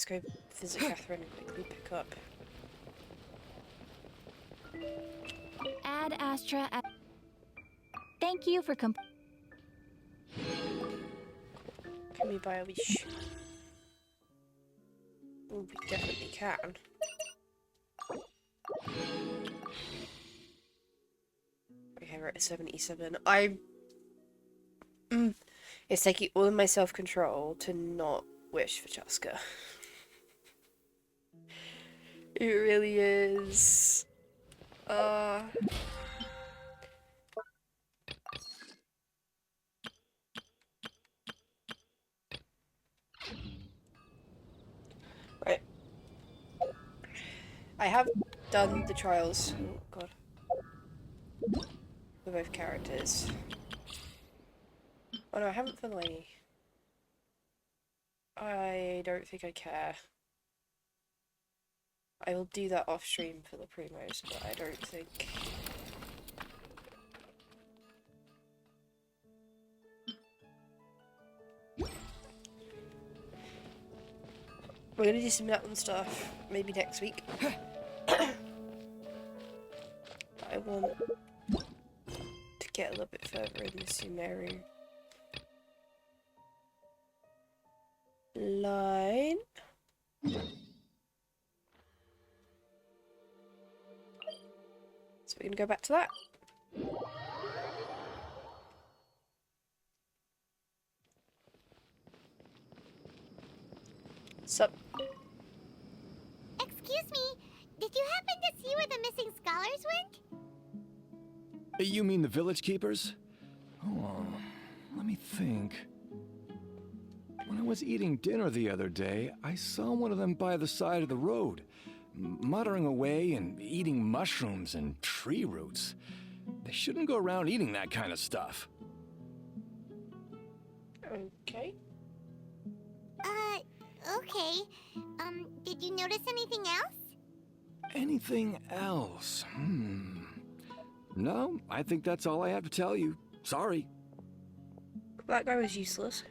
Let's go visit Catherine and quickly pick up. Ad Astra. Thank you for Can we buy a wish? Oh, we definitely can. Okay, we're at 77. It's taking all of my self-control to not wish for Chaska. It really is. Right. I have done the trials. Oh god. For both characters. Oh no, I haven't for the lady. I don't think I care. I will do that off stream for the primos, but I don't think... We're gonna do some Natlan stuff, maybe next week. I want to get a little bit further in the Sumeru line. So we're gonna go back to that. Sup? Excuse me, did you happen to see where the missing scholars went? You mean the village keepers? Oh, let me think. When I was eating dinner the other day, I saw one of them by the side of the road, muttering away and eating mushrooms and tree roots. They shouldn't go around eating that kind of stuff. Okay. Okay. Did you notice anything else? Anything else? No, I think that's all I have to tell you. Sorry. That guy was useless.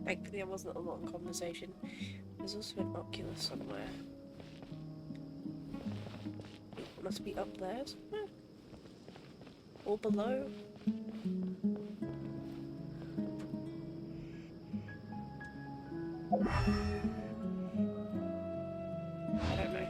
Thankfully, there wasn't a long conversation. There's also an Oculus somewhere. It must be up there somewhere. Or below. I don't know.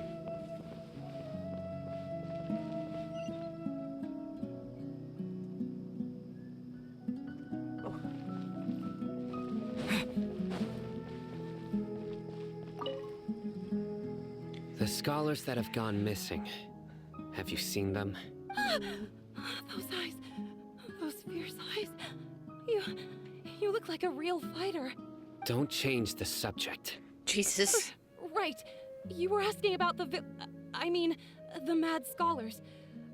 The scholars that have gone missing. Have you seen them? Those eyes. Those fierce eyes. You look like a real fighter. Don't change the subject. Jesus. Right. You were asking about the mad scholars.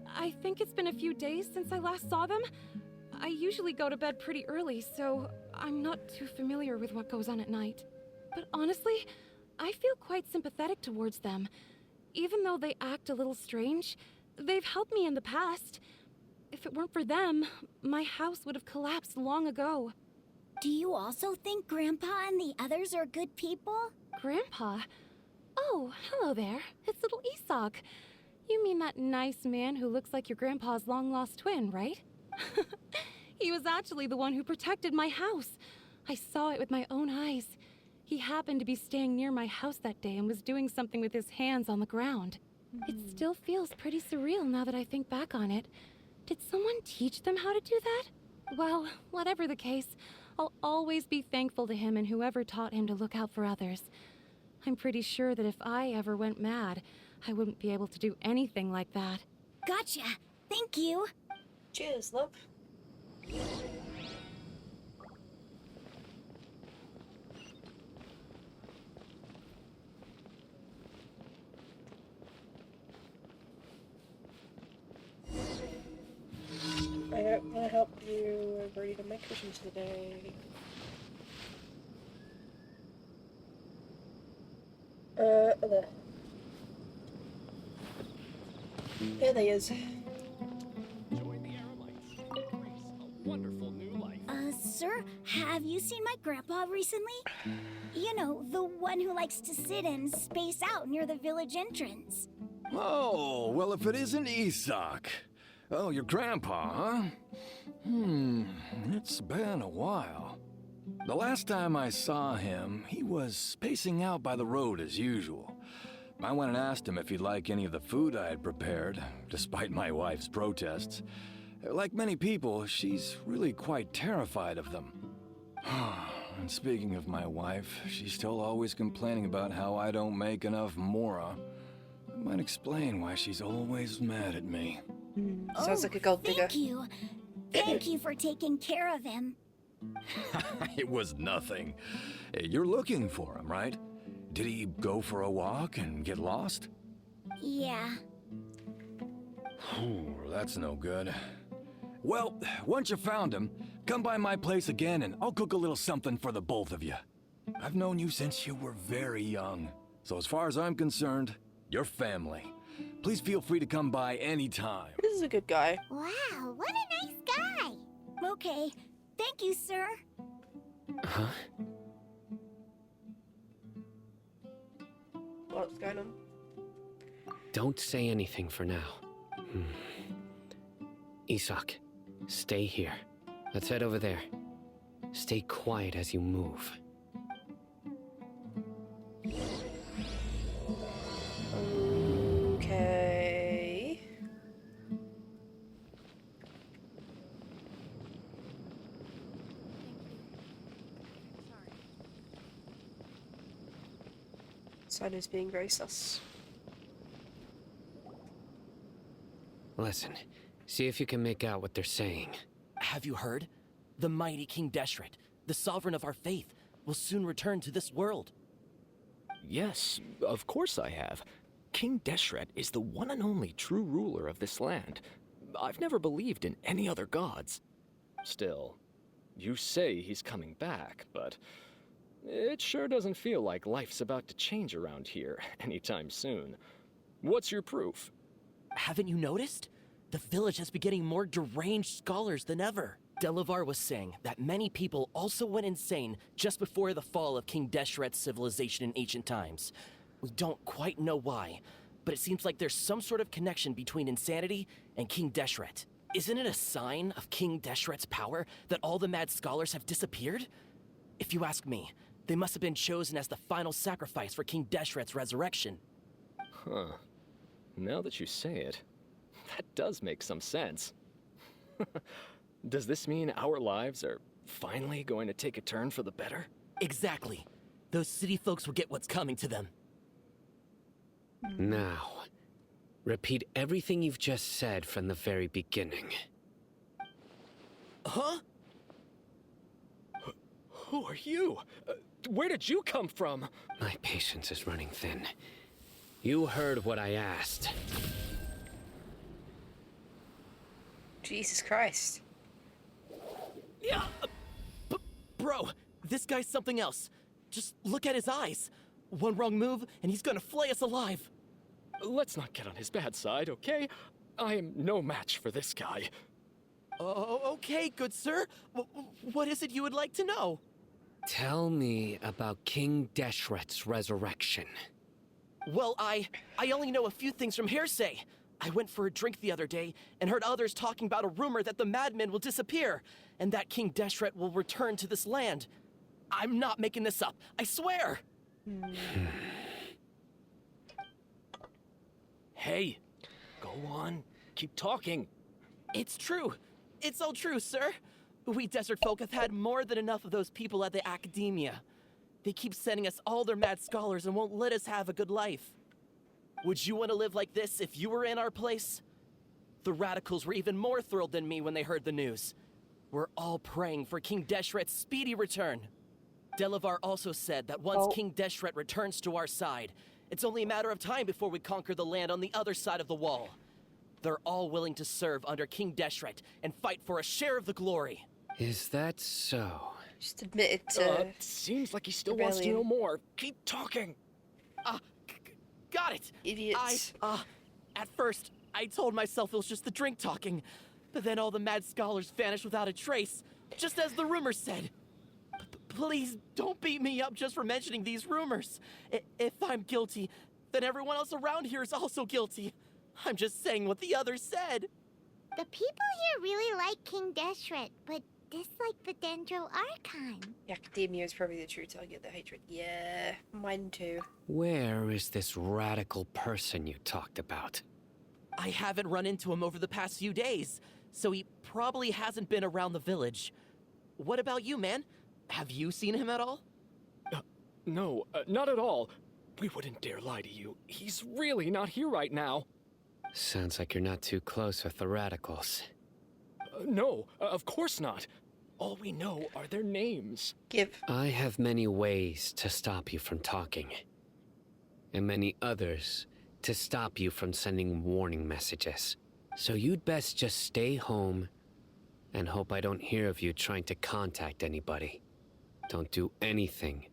I think it's been a few days since I last saw them. I usually go to bed pretty early, so I'm not too familiar with what goes on at night. But honestly, I feel quite sympathetic towards them. Even though they act a little strange, they've helped me in the past. If it weren't for them, my house would have collapsed long ago. Do you also think Grandpa and the others are good people? Grandpa? Oh, hello there. It's little Isak. You mean that nice man who looks like your grandpa's long-lost twin, right? He was actually the one who protected my house. I saw it with my own eyes. He happened to be staying near my house that day and was doing something with his hands on the ground. It still feels pretty surreal now that I think back on it. Did someone teach them how to do that? Well, whatever the case, I'll always be thankful to him and whoever taught him to look out for others. I'm pretty sure that if I ever went mad, I wouldn't be able to do anything like that. Gotcha. Thank you. Cheers, love. I hope I helped you read my questions today. There. Here they is. Join the Aramites. Embrace a wonderful new life. Sir, have you seen my grandpa recently? You know, the one who likes to sit and space out near the village entrance. Oh, well, if it isn't Isak. Oh, your grandpa, huh? It's been a while. The last time I saw him, he was spacing out by the road as usual. I went and asked him if he'd like any of the food I had prepared, despite my wife's protests. Like many people, she's really quite terrified of them. And speaking of my wife, she's still always complaining about how I don't make enough mora. That might explain why she's always mad at me. Sounds like a gold digger. Thank you. Thank you for taking care of him. It was nothing. You're looking for him, right? Did he go for a walk and get lost? Yeah. That's no good. Well, once you found him, come by my place again and I'll cook a little something for the both of you. I've known you since you were very young. So as far as I'm concerned, you're family. Please feel free to come by anytime. This is a good guy. Wow, what a nice guy. Okay. Thank you, sir. Huh? What's going on? Don't say anything for now. Isak, stay here. Let's head over there. Stay quiet as you move. Okay. Simon's being very sus. Listen, see if you can make out what they're saying. Have you heard? The mighty King Deshret, the sovereign of our faith, will soon return to this world. Yes, of course I have. King Deshret is the one and only true ruler of this land. I've never believed in any other gods. Still, you say he's coming back, but it sure doesn't feel like life's about to change around here anytime soon. What's your proof? Haven't you noticed? The village has been getting more deranged scholars than ever. Delavar was saying that many people also went insane just before the fall of King Deshret's civilization in ancient times. We don't quite know why, but it seems like there's some sort of connection between insanity and King Deshret. Isn't it a sign of King Deshret's power that all the mad scholars have disappeared? If you ask me, they must have been chosen as the final sacrifice for King Deshret's resurrection. Huh. Now that you say it, that does make some sense. Does this mean our lives are finally going to take a turn for the better? Exactly. Those city folks will get what's coming to them. Now, repeat everything you've just said from the very beginning. Huh? Who are you? Where did you come from? My patience is running thin. You heard what I asked. Jesus Christ. Yeah, bro, this guy's something else. Just look at his eyes. One wrong move, and he's gonna flay us alive. Let's not get on his bad side, okay? I am no match for this guy. Oh, okay, good sir. What is it you would like to know? Tell me about King Deshret's resurrection. Well, I only know a few things from hearsay. I went for a drink the other day and heard others talking about a rumor that the madmen will disappear and that King Deshret will return to this land. I'm not making this up, I swear! Hey, go on. Keep talking. It's true. It's all true, sir. We desert folk have had more than enough of those people at the academia. They keep sending us all their mad scholars and won't let us have a good life. Would you want to live like this if you were in our place? The radicals were even more thrilled than me when they heard the news. We're all praying for King Deshret's speedy return. Delavar also said that once King Deshret returns to our side, it's only a matter of time before we conquer the land on the other side of the wall. They're all willing to serve under King Deshret and fight for a share of the glory. Is that so? Just admitted to Seems like he still wants to know rebellion. more. Keep talking. Got it! Idiots. At first, I told myself it was just the drink talking, but then all the mad scholars vanished without a trace, just as the rumors said. Please don't beat me up just for mentioning these rumors. If I'm guilty, then everyone else around here is also guilty. I'm just saying what the others said. The people here really like King Deshret, but dislike the Dendro Archon. The academia is probably the true target of the hatred. Yeah, mine too. Where is this radical person you talked about? I haven't run into him over the past few days, so he probably hasn't been around the village. What about you, man? Have you seen him at all? No, not at all. We wouldn't dare lie to you. He's really not here right now. Sounds like you're not too close with the radicals. No, of course not. All we know are their names. I have many ways to stop you from talking. And many others to stop you from sending warning messages. So you'd best just stay home and hope I don't hear of you trying to contact anybody. Don't do anything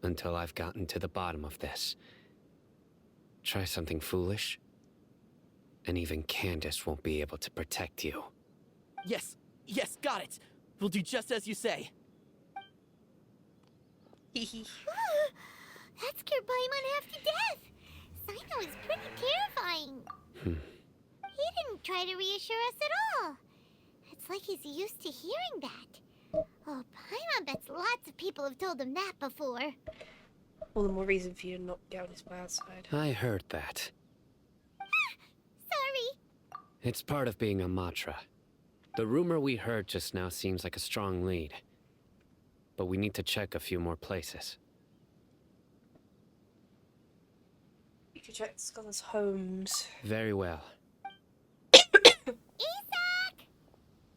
until I've gotten to the bottom of this. Try something foolish, and even Candace won't be able to protect you. Yes, got it. We'll do just as you say. That scared Paimon half to death. Sino is pretty terrifying. He didn't try to reassure us at all. It's like he's used to hearing that. Oh, Paimon bets lots of people have told him that before. All the more reason for you to knock down his bad side. I heard that. Sorry. It's part of being a Matra. The rumor we heard just now seems like a strong lead. But we need to check a few more places. You could check the scholars' homes. Very well. Isak!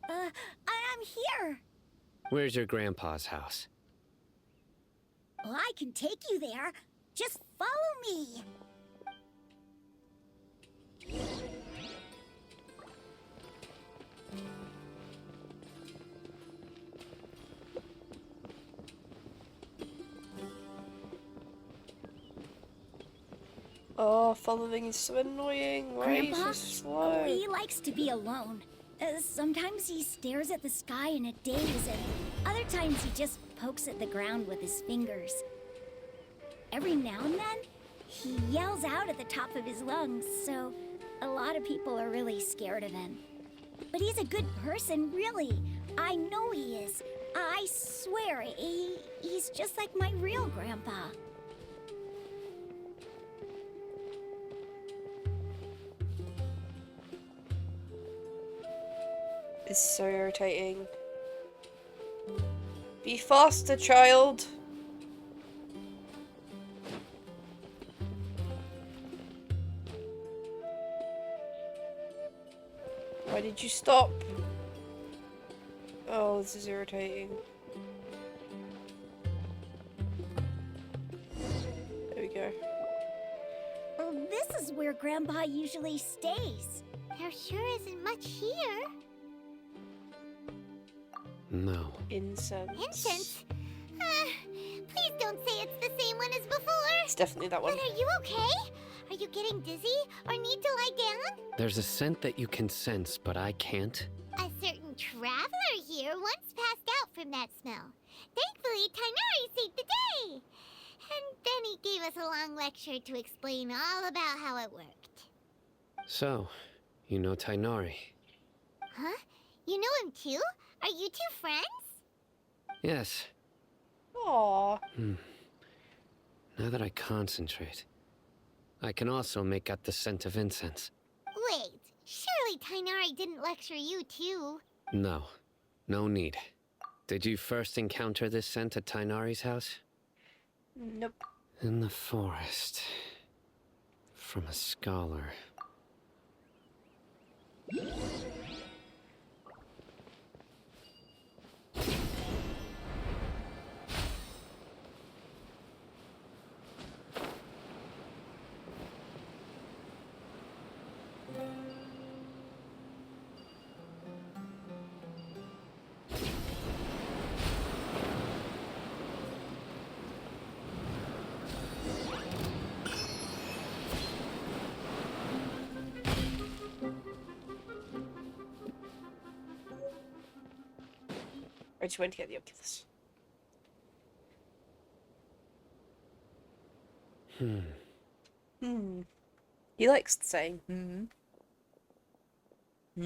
I'm here. Where's your grandpa's house? Well, I can take you there. Just follow me. Oh, following is so annoying. Why Grandpa? are you so slow? He likes to be alone. Sometimes he stares at the sky in a daze, and other times he just pokes at the ground with his fingers. Every now and then, he yells out at the top of his lungs, so a lot of people are really scared of him. But he's a good person, really. I know he is. I swear, he's just like my real grandpa. It's so irritating. Be faster, child. Why did you stop? Oh, this is irritating. There we go. Well, this is where Grandpa usually stays. There sure isn't much here. No. Incense. Incense? Please don't say it's the same one as before. It's definitely that one. But are you okay? Are you getting dizzy or need to lie down? There's a scent that you can sense, but I can't. A certain traveler here once passed out from that smell. Thankfully, Tainari saved the day. And then he gave us a long lecture to explain all about how it worked. So, you know Tainari? Huh? You know him too? Are you two friends? Yes. Aww. Now that I concentrate, I can also make out the scent of incense. Wait, surely Tainari didn't lecture you too. No. No need. Did you first encounter this scent at Tainari's house? Nope. In the forest. From a scholar. Are Or do you want to get the Oculus? He likes saying What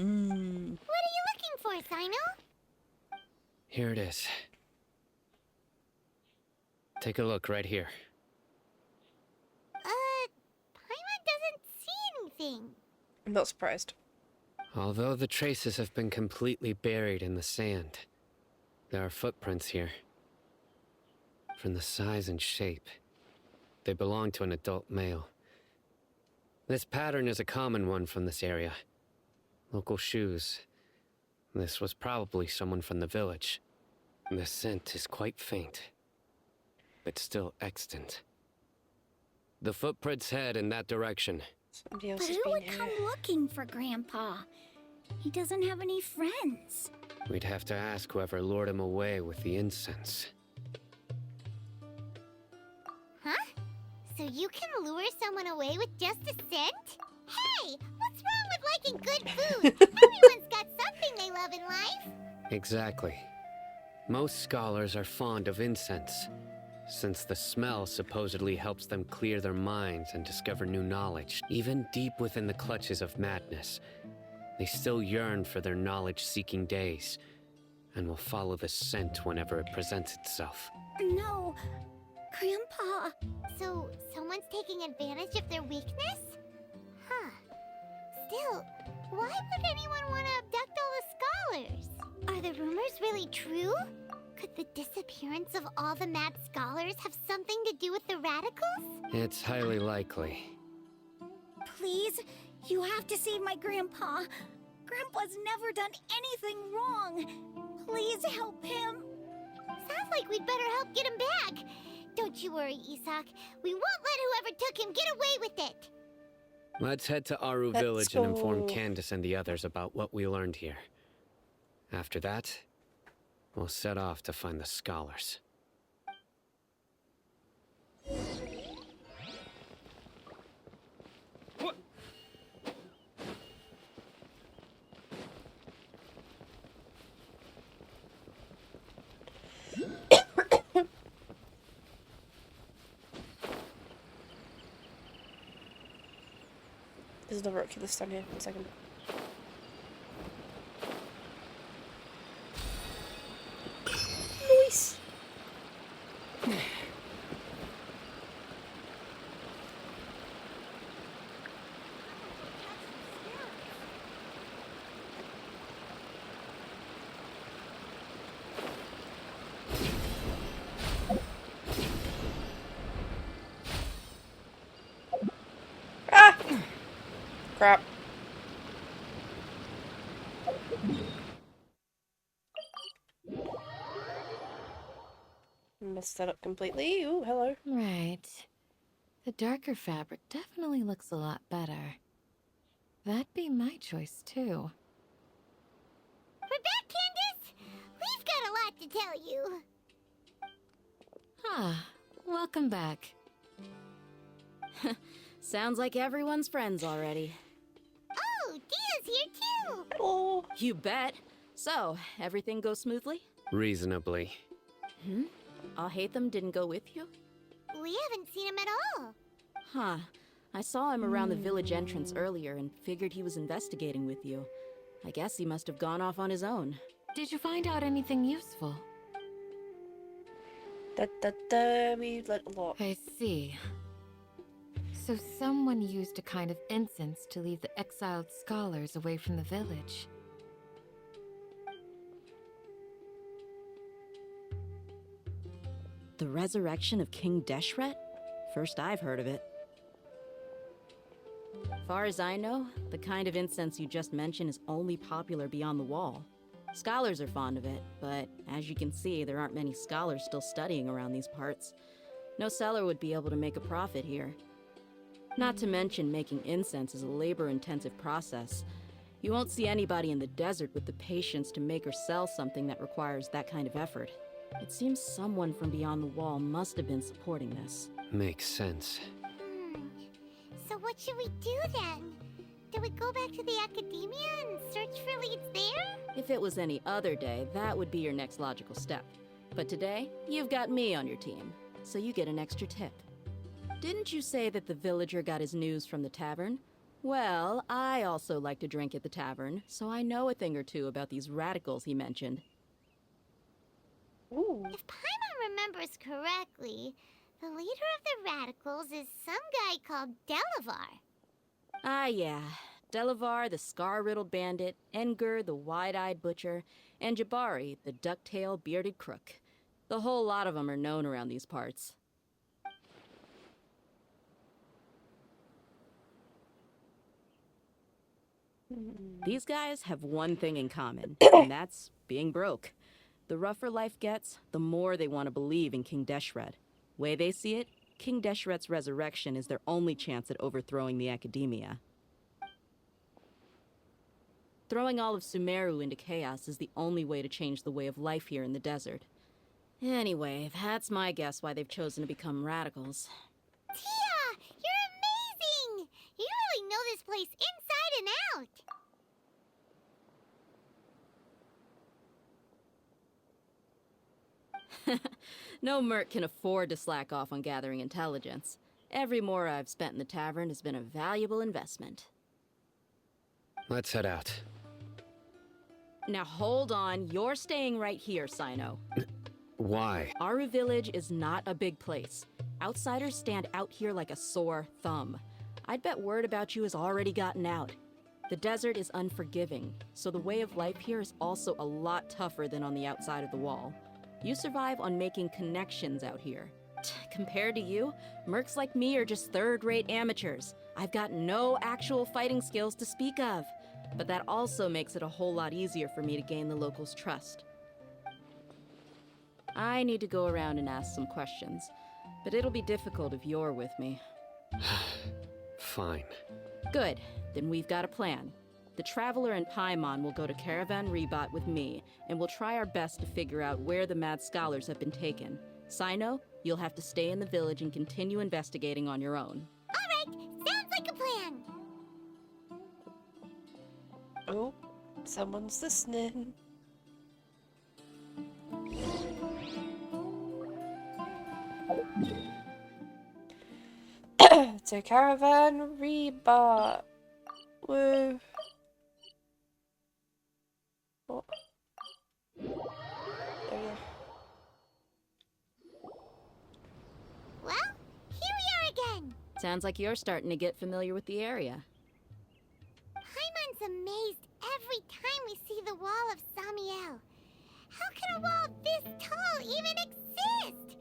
are you looking for, Sino? Here it is. Take a look right here. Paimon doesn't see anything. I'm not surprised. Although the traces have been completely buried in the sand, there are footprints here. From the size and shape, they belong to an adult male. This pattern is a common one from this area. Local shoes. This was probably someone from the village. The scent is quite faint, but still extant. The footprints head in that direction. Somebody else But has who been would here. come looking for Grandpa? He doesn't have any friends. We'd have to ask whoever lured him away with the incense. Huh? So you can lure someone away with just a scent? Hey, what's wrong with liking good food? Everyone's got something they love in life. Exactly. Most scholars are fond of incense, since the smell supposedly helps them clear their minds and discover new knowledge. Even deep within the clutches of madness, they still yearn for their knowledge-seeking days, and will follow the scent whenever it presents itself. No, Grandpa. So someone's taking advantage of their weakness? Huh. Still, why would anyone want to abduct all the scholars? Are the rumors really true? Could the disappearance of all the mad scholars have something to do with the radicals? It's highly likely. Please, you have to save my Grandpa. Grandpa's never done anything wrong. Please help him. Sounds like we'd better help get him back. Don't you worry, Isak. We won't let whoever took him get away with it. Let's head to Aru Let's Village and inform go. Candace and the others about what we learned here. After that, we'll set off to find the scholars. There's another Oculus down here. 1 second. Nice. Ah! Crap. Messed that up completely. Ooh, hello. Right. The darker fabric definitely looks a lot better. That'd be my choice, too. We're back, Candace! We've got a lot to tell you. Ah, welcome back. Sounds like everyone's friends already. Oh, Dia's here too! Oh. You bet. So, everything goes smoothly? Reasonably. Alhaitham didn't go with you? We haven't seen him at all. Huh. I saw him around the village entrance earlier and figured he was investigating with you. I guess he must have gone off on his own. Did you find out anything useful? We learnt a lot. I see. So someone used a kind of incense to lead the exiled scholars away from the village. The resurrection of King Deshret? First I've heard of it. Far as I know, the kind of incense you just mentioned is only popular beyond the wall. Scholars are fond of it, but as you can see, there aren't many scholars still studying around these parts. No seller would be able to make a profit here. Not to mention, making incense is a labor-intensive process. You won't see anybody in the desert with the patience to make or sell something that requires that kind of effort. It seems someone from beyond the wall must have been supporting this. Makes sense. So what should we do then? do we go back to the academia and search for leads there? If it was any other day, that would be your next logical step. But today, you've got me on your team, so you get an extra tip. Didn't you say that the villager got his news from the tavern? Well, I also like to drink at the tavern, so I know a thing or two about these radicals he mentioned. Ooh. If Paimon remembers correctly, the leader of the radicals is some guy called Delavar. Ah, yeah. Delavar, the scar-riddled bandit, Engur, the wide-eyed butcher, and Jabari, the duck-tailed bearded crook. The whole lot of them are known around these parts. These guys have one thing in common, and that's being broke. The rougher life gets, the more they want to believe in King Deshret. Way they see it, King Deshret's resurrection is their only chance at overthrowing the academia. Throwing all of Sumeru into chaos is the only way to change the way of life here in the desert. Anyway, that's my guess why they've chosen to become radicals. Tia! You're amazing! You really know this place inside and out! No merc can afford to slack off on gathering intelligence. Every mora I've spent in the tavern has been a valuable investment. Let's head out. Now hold on, you're staying right here, Sino. Why? Aru Village is not a big place. Outsiders stand out here like a sore thumb. I'd bet word about you has already gotten out. The desert is unforgiving, so the way of life here is also a lot tougher than on the outside of the wall. You survive on making connections out here. Compared to you, mercs like me are just third-rate amateurs. I've got no actual fighting skills to speak of. But that also makes it a whole lot easier for me to gain the locals' trust. I need to go around and ask some questions, but it'll be difficult if you're with me. Fine. Good, then we've got a plan. The Traveler and Paimon will go to Caravan Rebot with me, and we'll try our best to figure out where the mad scholars have been taken. Sino, you'll have to stay in the village and continue investigating on your own. Alright, sounds like a plan! Oh, someone's listening. To Caravan Rebot. Woo. What? Oh, yeah. Well, here we are again! Sounds like you're starting to get familiar with the area. Paimon's amazed every time we see the wall of Samiel. How can a wall this tall even exist?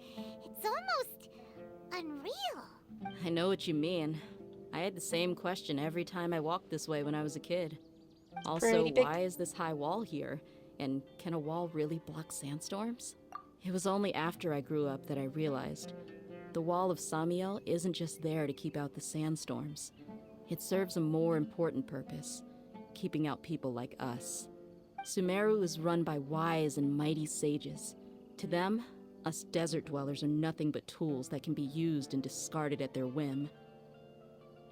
It's almost unreal. I know what you mean. I had the same question every time I walked this way when I was a kid. Also, Pretty big. why is this high wall here? And can a wall really block sandstorms? It was only after I grew up that I realized the wall of Samiel isn't just there to keep out the sandstorms. It serves a more important purpose, keeping out people like us. Sumeru is run by wise and mighty sages. To them, us desert dwellers are nothing but tools that can be used and discarded at their whim.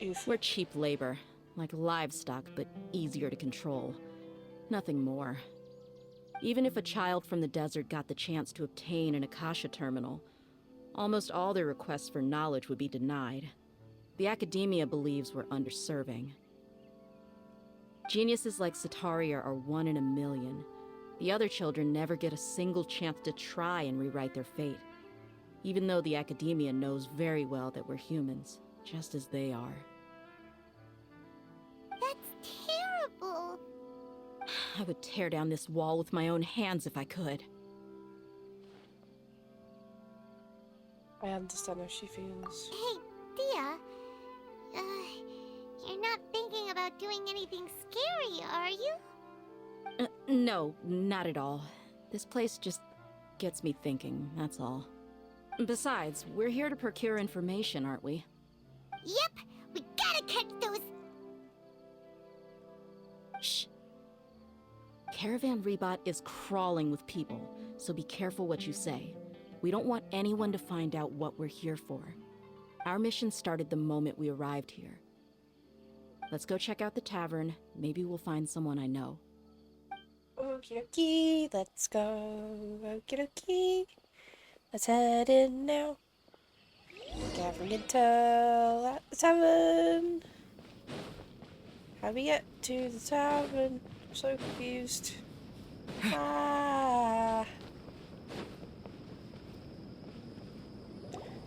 Oof. We're cheap labor, like livestock, but easier to control. Nothing more. Even if a child from the desert got the chance to obtain an Akasha terminal, almost all their requests for knowledge would be denied. The academia believes we're underserving. Geniuses like Sataria are 1 in a million. The other children never get a single chance to try and rewrite their fate, even though the academia knows very well that we're humans, just as they are. That's terrible. I would tear down this wall with my own hands if I could. I understand how she feels. Hey, Thea. You're not thinking about doing anything scary, are you? No, not at all. This place just gets me thinking, that's all. Besides, we're here to procure information, aren't we? Yep, we gotta catch those. Shh. Caravan Rebot is crawling with people, so be careful what you say. We don't want anyone to find out what we're here for. Our mission started the moment we arrived here. Let's go check out the tavern. Maybe we'll find someone I know. Okie dokie, let's go. Okie dokie. Let's head in now. Gathering intel at the tavern. How do we get to the tavern? I'm so confused. Ah.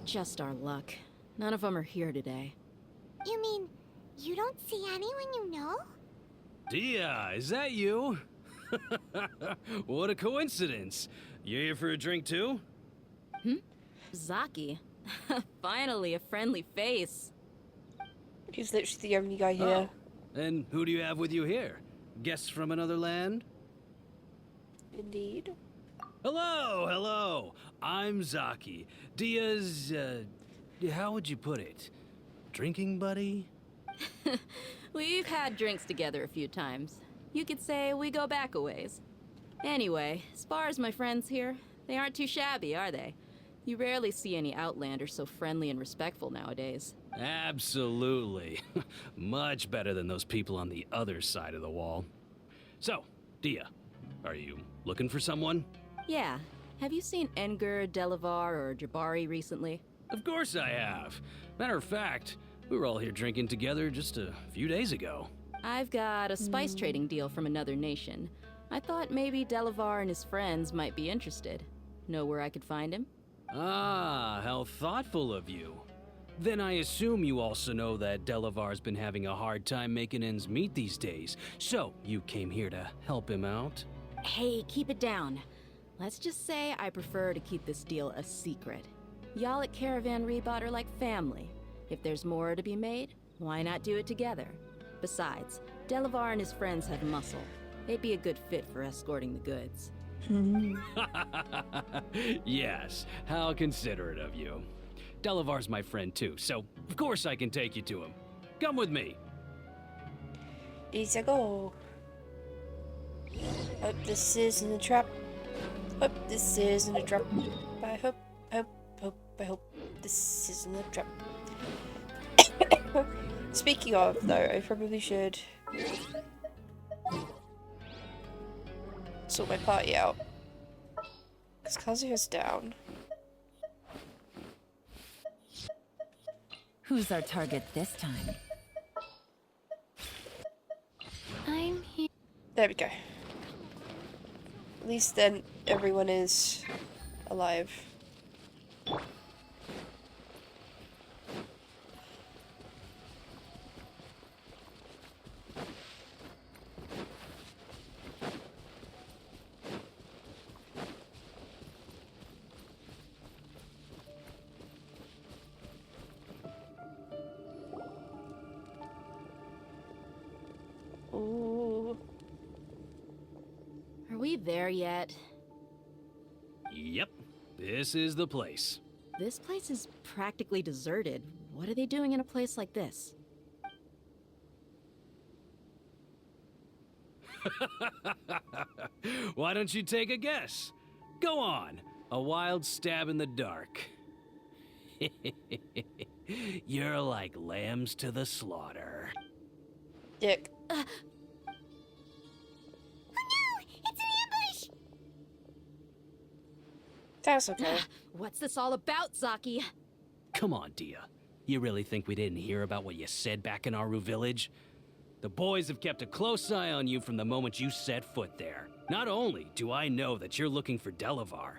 Just our luck. None of them are here today. You mean, you don't see anyone you know? Dia, is that you? What a coincidence. You here for a drink too? Zaki. Finally, a friendly face. He's literally the only guy here. And who do you have with you here? Guests from another land? Indeed. Hello, hello. I'm Zaki. Dia's, how would you put it? Drinking buddy? We've had drinks together a few times. You could say we go back a ways. Anyway, as far as my friends here, they aren't too shabby, are they? You rarely see any Outlanders so friendly and respectful nowadays. Absolutely. Much better than those people on the other side of the wall. So, Dia, are you looking for someone? Yeah. Have you seen Enger, Delavar, or Jabari recently? Of course I have. Matter of fact, we were all here drinking together just a few days ago. I've got a spice trading deal from another nation. I thought maybe Delavar and his friends might be interested. Know where I could find him? Ah, how thoughtful of you. Then I assume you also know that Delavar's been having a hard time making ends meet these days. So, you came here to help him out? Hey, keep it down. Let's just say I prefer to keep this deal a secret. Y'all at Caravan Rebot are like family. If there's more to be made, why not do it together? Besides, Delavar and his friends have muscle. They'd be a good fit for escorting the goods. Yes, how considerate of you. Delavar's my friend too, so of course I can take you to him. Come with me. Easy go. Hope this isn't a trap. Hope this isn't a trap. I hope this isn't a trap. Speaking of, though, I probably should sort my party out. Because Kazuya's down. Who's our target this time? I'm here. There we go. At least then everyone is alive. Ooh. Are we there yet? Yep, this is the place. This place is practically deserted. What are they doing in a place like this? Why don't you take a guess? Go on, a wild stab in the dark. You're like lambs to the slaughter. Dick. Oh no! It's an ambush! That's okay. What's this all about, Zaki? Come on, Dia. You really think we didn't hear about what you said back in Aru village? The boys have kept a close eye on you from the moment you set foot there. Not only do I know that you're looking for Delavar,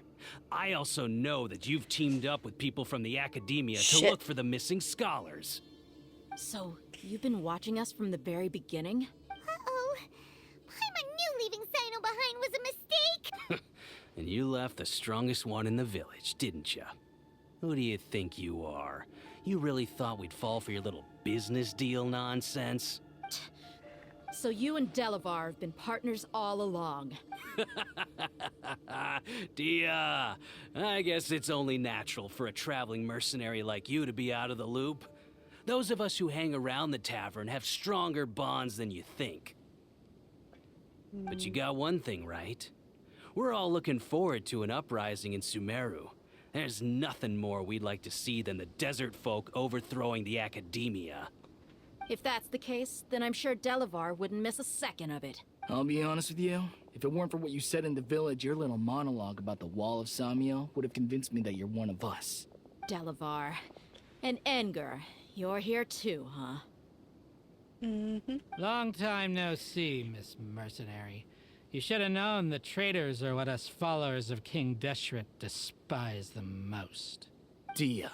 I also know that you've teamed up with people from the academia to Shit. look for the missing scholars. So, you've been watching us from the very beginning? Uh-oh. Paimon knew leaving Sino behind was a mistake! And you left the strongest one in the village, didn't you? Who do you think you are? You really thought we'd fall for your little business deal nonsense? So you and Delavar have been partners all along. Dia, I guess it's only natural for a traveling mercenary like you to be out of the loop. Those of us who hang around the tavern have stronger bonds than you think. But you got one thing right. We're all looking forward to an uprising in Sumeru. There's nothing more we'd like to see than the desert folk overthrowing the academia. If that's the case, then I'm sure Delavar wouldn't miss a second of it. I'll be honest with you. If it weren't for what you said in the village, your little monologue about the Wall of Samiel would have convinced me that you're one of us. Delavar. And Enger, you're here too, huh? Long time no see, Miss Mercenary. You should have known the traitors are what us followers of King Deshret despise the most. Dia,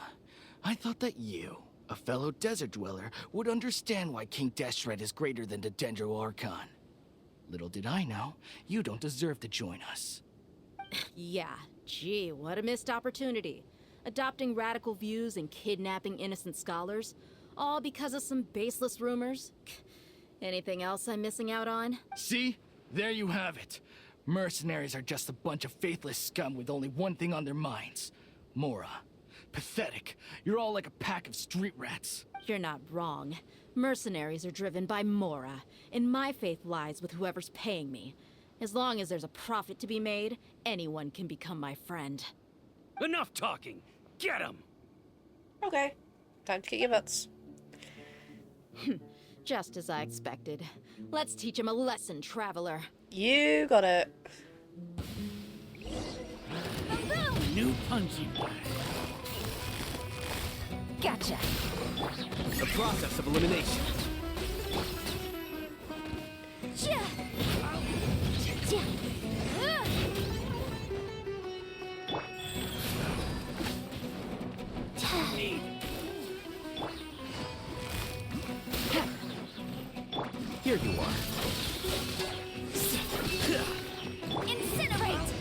I thought that you, a fellow desert dweller, would understand why King Deshret is greater than the Dendro Archon. Little did I know, you don't deserve to join us. Yeah, gee, what a missed opportunity. Adopting radical views and kidnapping innocent scholars, all because of some baseless rumors. Anything else I'm missing out on? See? There you have it. Mercenaries are just a bunch of faithless scum with only one thing on their minds. Mora. Pathetic. You're all like a pack of street rats. You're not wrong. Mercenaries are driven by Mora, and my faith lies with whoever's paying me. As long as there's a profit to be made, anyone can become my friend. Enough talking! Get him! Okay. Time to get your butts. Just as I expected. Let's teach him a lesson, traveler. You got it. New punching bag. Gotcha. The process of elimination. Here you are. Incinerate!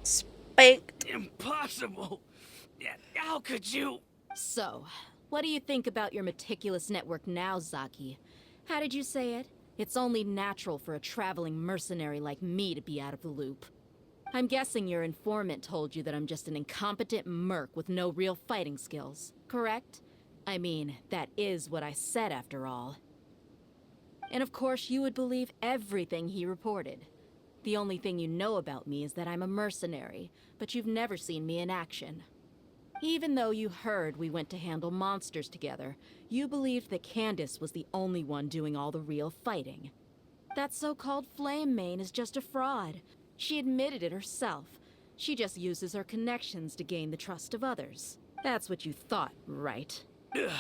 Spanked. Impossible! How could you? So, what do you think about your meticulous network now, Zaki? How did you say it? It's only natural for a traveling mercenary like me to be out of the loop. I'm guessing your informant told you that I'm just an incompetent merc with no real fighting skills, correct? I mean, that is what I said after all. And of course, you would believe everything he reported. The only thing you know about me is that I'm a mercenary, but you've never seen me in action. Even though you heard we went to handle monsters together, you believed that Candace was the only one doing all the real fighting. That so-called Flame Mane is just a fraud. She admitted it herself. She just uses her connections to gain the trust of others. That's what you thought, right? Ugh.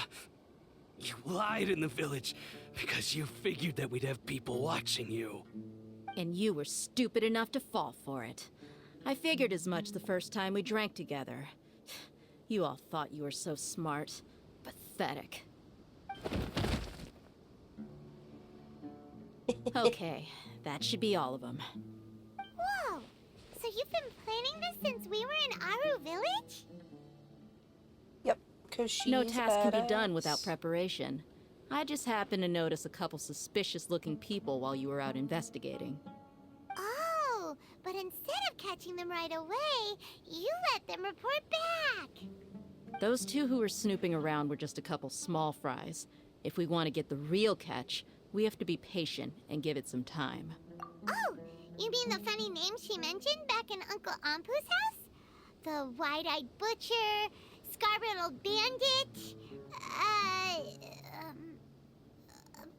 You lied in the village because you figured that we'd have people watching you. And you were stupid enough to fall for it. I figured as much the first time we drank together. You all thought you were so smart. Pathetic. Okay, that should be all of them. Whoa! So you've been planning this since we were in Aru Village? Yep. Because she's No task can be done badass. without preparation. I just happened to notice a couple suspicious-looking people while you were out investigating. Oh, but instead of catching them right away, you let them report back. Those two who were snooping around were just a couple small fries. If we want to get the real catch, we have to be patient and give it some time. Oh, you mean the funny name she mentioned back in Uncle Ampu's house? The wide-eyed butcher, scar-riddled bandit,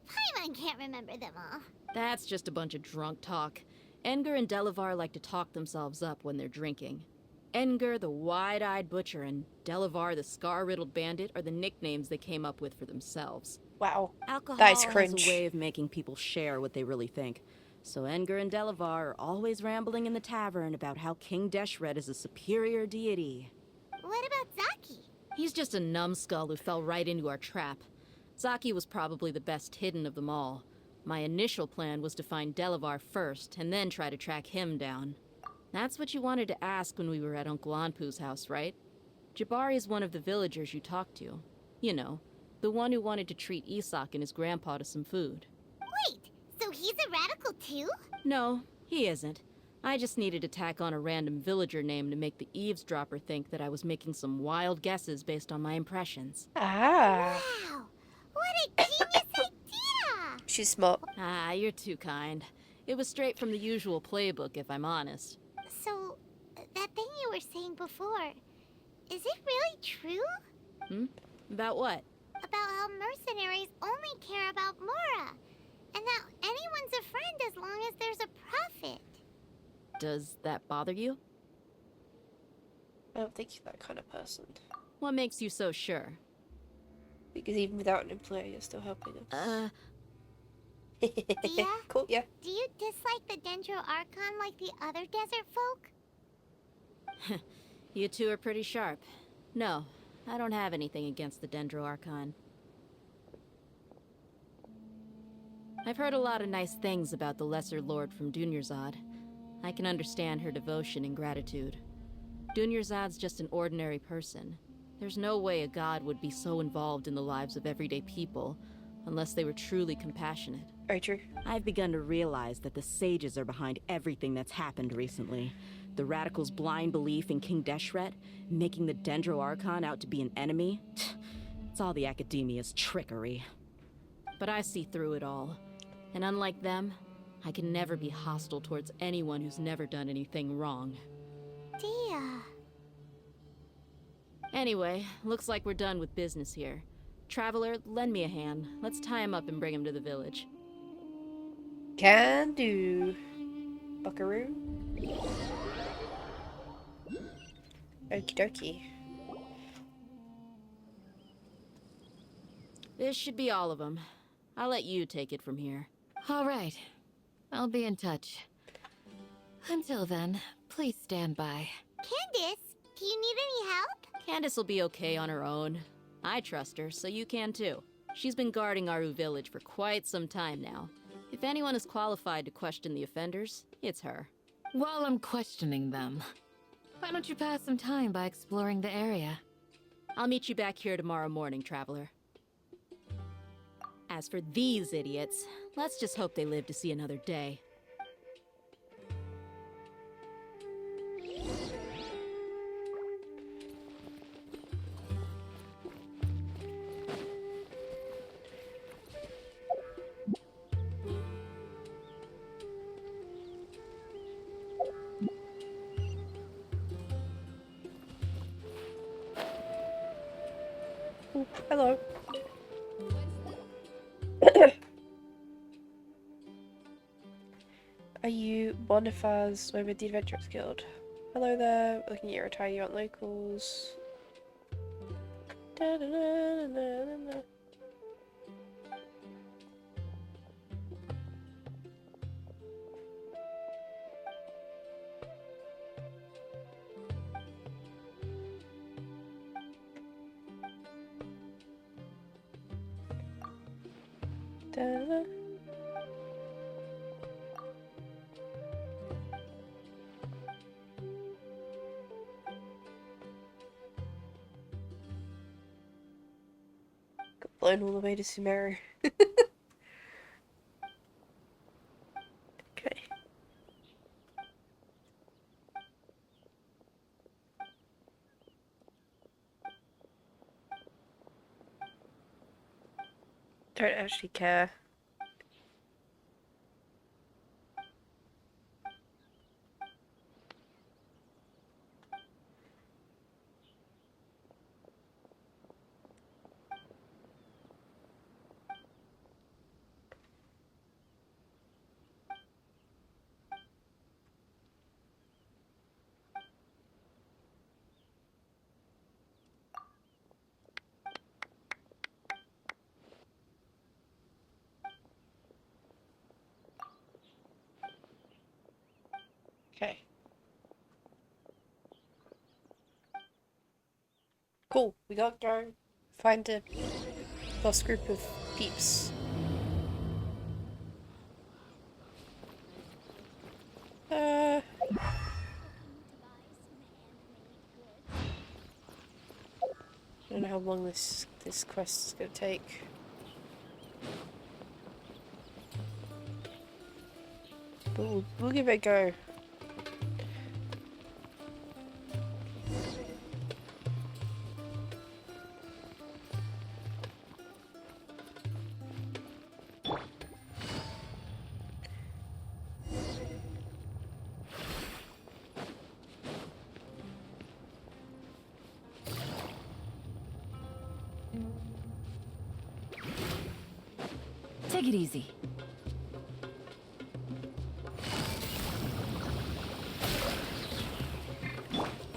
Paimon can't remember them all. That's just a bunch of drunk talk. Enger and Delavar like to talk themselves up when they're drinking. Enger, the wide-eyed butcher, and Delavar, the scar-riddled bandit, are the nicknames they came up with for themselves. Wow. Alcohol That's has cringe. a way of making people share what they really think. So Enger and Delavar are always rambling in the tavern about how King Deshret is a superior deity. What about Zaki? He's just a numbskull who fell right into our trap. Zaki was probably the best hidden of them all. My initial plan was to find Delavar first, and then try to track him down. That's what you wanted to ask when we were at Uncle Anpu's house, right? Jabari is one of the villagers you talked to. You know, the one who wanted to treat Isak and his grandpa to some food. Wait, so he's a radical too? No, he isn't. I just needed to tack on a random villager name to make the eavesdropper think that I was making some wild guesses based on my impressions. Ah. Wow, what a genius idea! She's smart. Ah, you're too kind. It was straight from the usual playbook, if I'm honest. So, that thing you were saying before, is it really true? About what? About how mercenaries only care about Mora, and that anyone's a friend as long as there's a profit. Does that bother you? I don't think you're that kind of person. What makes you so sure? Because even without an employer, you're still helping us. Yeah? Cool, yeah. Do you dislike the Dendro Archon like the other desert folk? You two are pretty sharp. No, I don't have anything against the Dendro Archon. I've heard a lot of nice things about the Lesser Lord from Dunyarzad. I can understand her devotion and gratitude. Dunyarzad's just an ordinary person. There's no way a god would be so involved in the lives of everyday people unless they were truly compassionate. Very true. I've begun to realize that the sages are behind everything that's happened recently. The radicals' blind belief in King Deshret, making the Dendro Archon out to be an enemy. It's all the Academia's trickery. But I see through it all. And unlike them, I can never be hostile towards anyone who's never done anything wrong. Dia. Anyway, looks like we're done with business here. Traveler, lend me a hand. Let's tie him up and bring him to the village. Can do. Buckaroo. Okie dokie. This should be all of them. I'll let you take it from here. All right. I'll be in touch. Until then, please stand by. Candace, do you need any help? Candace will be okay on her own. I trust her, so you can too. She's been guarding Aru village for quite some time now. If anyone is qualified to question the offenders, it's her. While I'm questioning them, why don't you pass some time by exploring the area? I'll meet you back here tomorrow morning, Traveler. As for these idiots, let's just hope they live to see another day. Ooh, hello. Are you Bonifaz with the Adventurers Guild? Hello there. Looking at your attire, you aren't locals. Da -da -da -da -da -da. Da-da. Got blown all the way to Sumeru. Okay. Don't actually care. Okay. Cool, we gotta go find a lost group of peeps. I don't know how long this quest is gonna take. But we'll give it a go. Take it easy.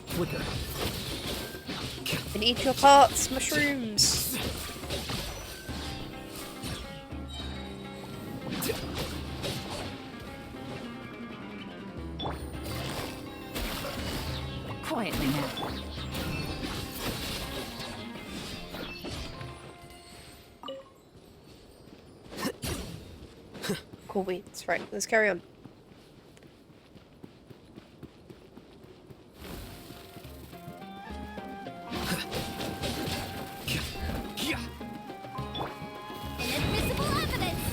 Flicker. And eat your parts, mushrooms. Quietly now. Cool beans. Right, let's carry on. Inadmissible evidence!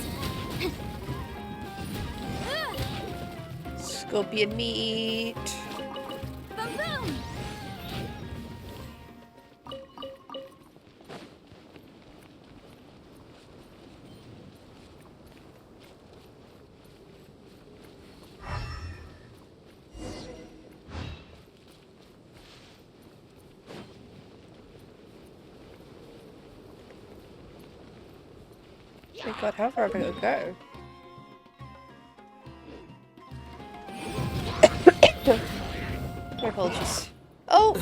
Scorpion meat. Boom boom! Oh my god, how far am I gonna go? My apologies. Oh!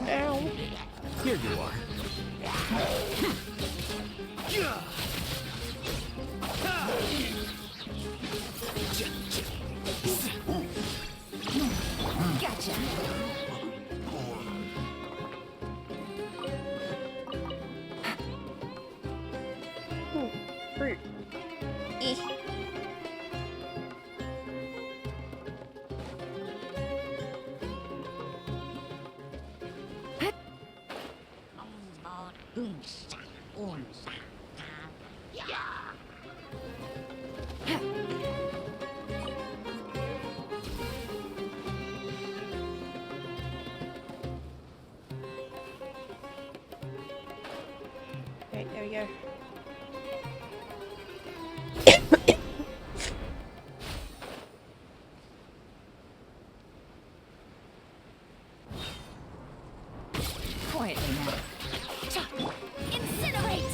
Ow. Here you are. Gotcha. Ooh, fruit. Eeh. Right, there we go. Quietly now. Incinerate!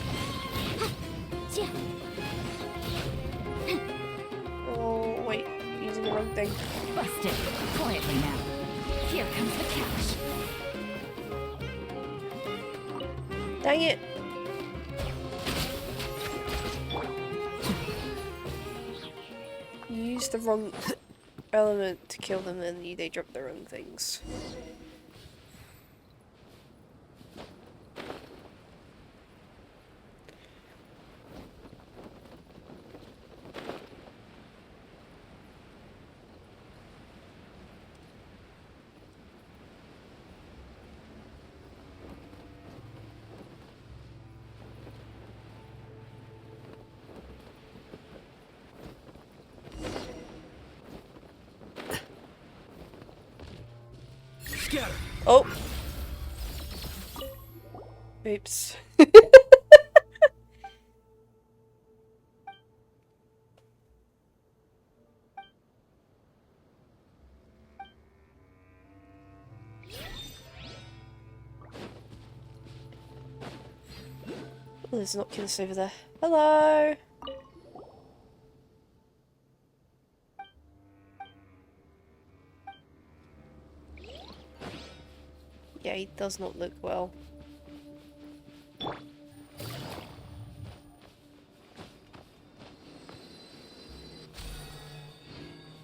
Oh, wait. Using the wrong thing. Busted. Quietly now. Here comes the cash. Dang it! You used the wrong element to kill them and they dropped the wrong things. Scatter. Oh! Oops. Oh, there's an Oculus over there. Hello! Yeah, he does not look well.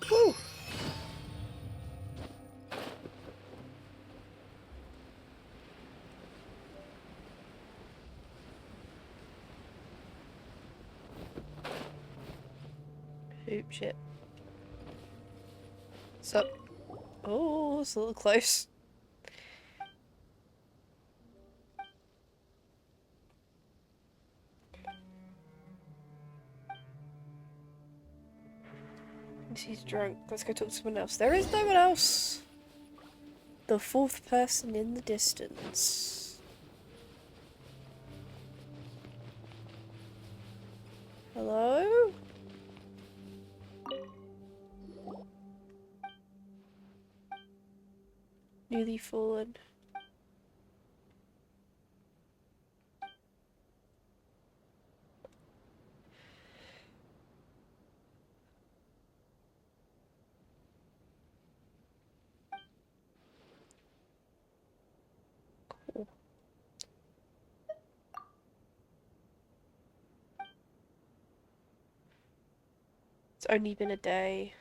Woo! Oop, shit. Sup? Oh, it's a little close. He's drunk. Let's go talk to someone else. There is no one else. The fourth person in the distance. Hello? Newly fallen. only been a day.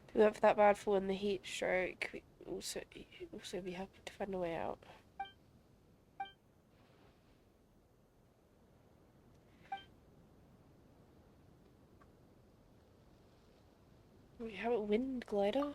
If we went for that bad fall in the heat stroke, we'd also be happy to find a way out. We have a wind glider.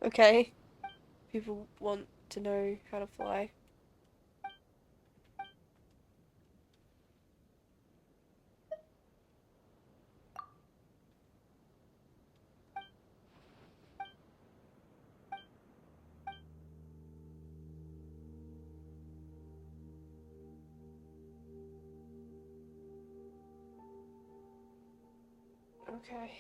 Okay. People want to know how to fly. Okay.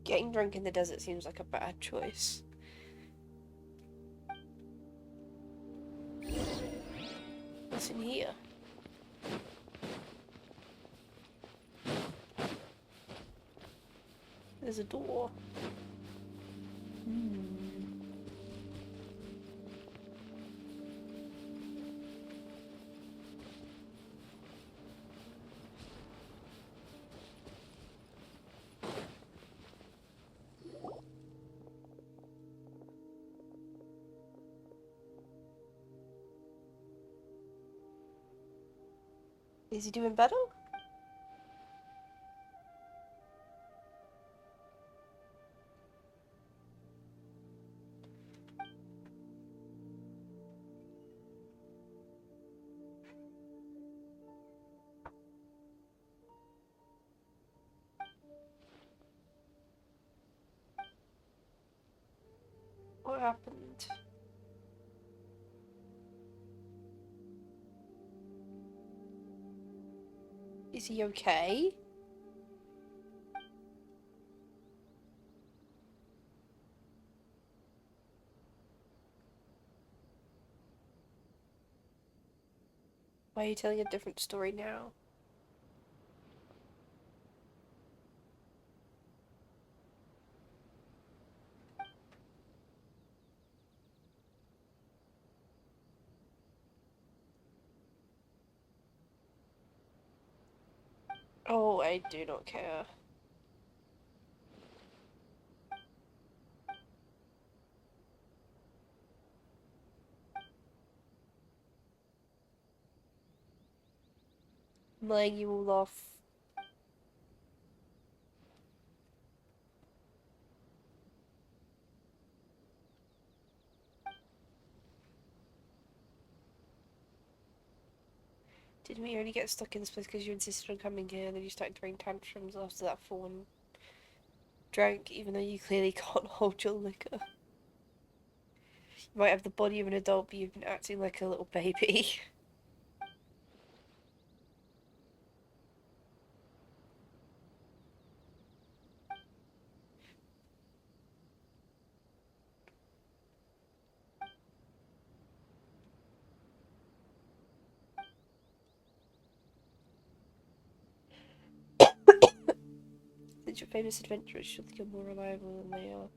Getting drunk in the desert seems like a bad choice. What's in here? There's a door. Is he doing better? What happened? Is he okay? Why are you telling a different story now? Oh, I do not care. I'm laying you all off. Didn't we only get stuck in this place because you insisted on coming here and then you started throwing tantrums after that fall and drank, even though you clearly can't hold your liquor? You might have the body of an adult, but you've been acting like a little baby. Since your famous adventurers should think you're more reliable than they are.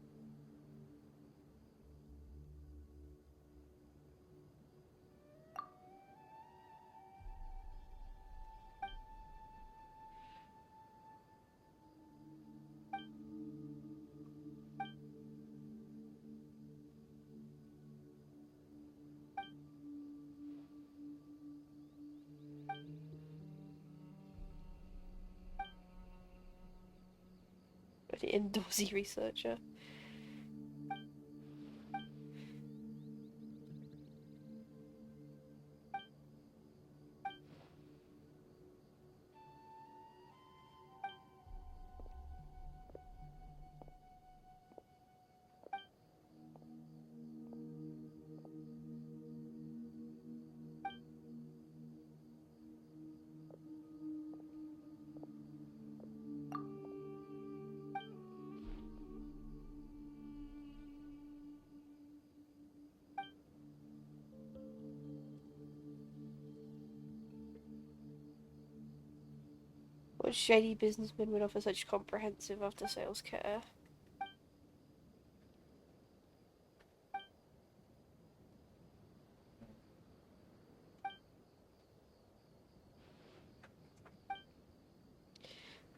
An indoorsy researcher. Such shady businessmen would offer such comprehensive after-sales care.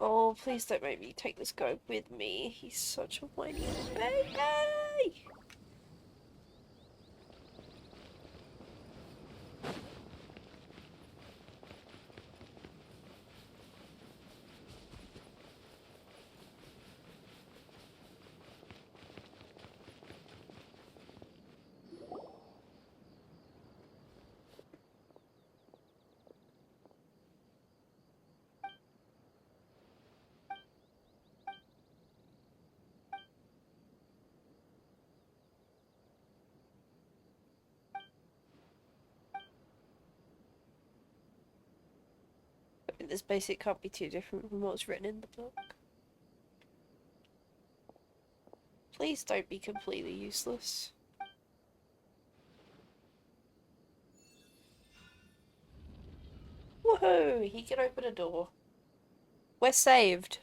Oh, please don't make me take this guy with me. He's such a whiny baby! This basic can't be too different from what's written in the book. Please don't be completely useless. Woohoo! He can open a door. We're saved.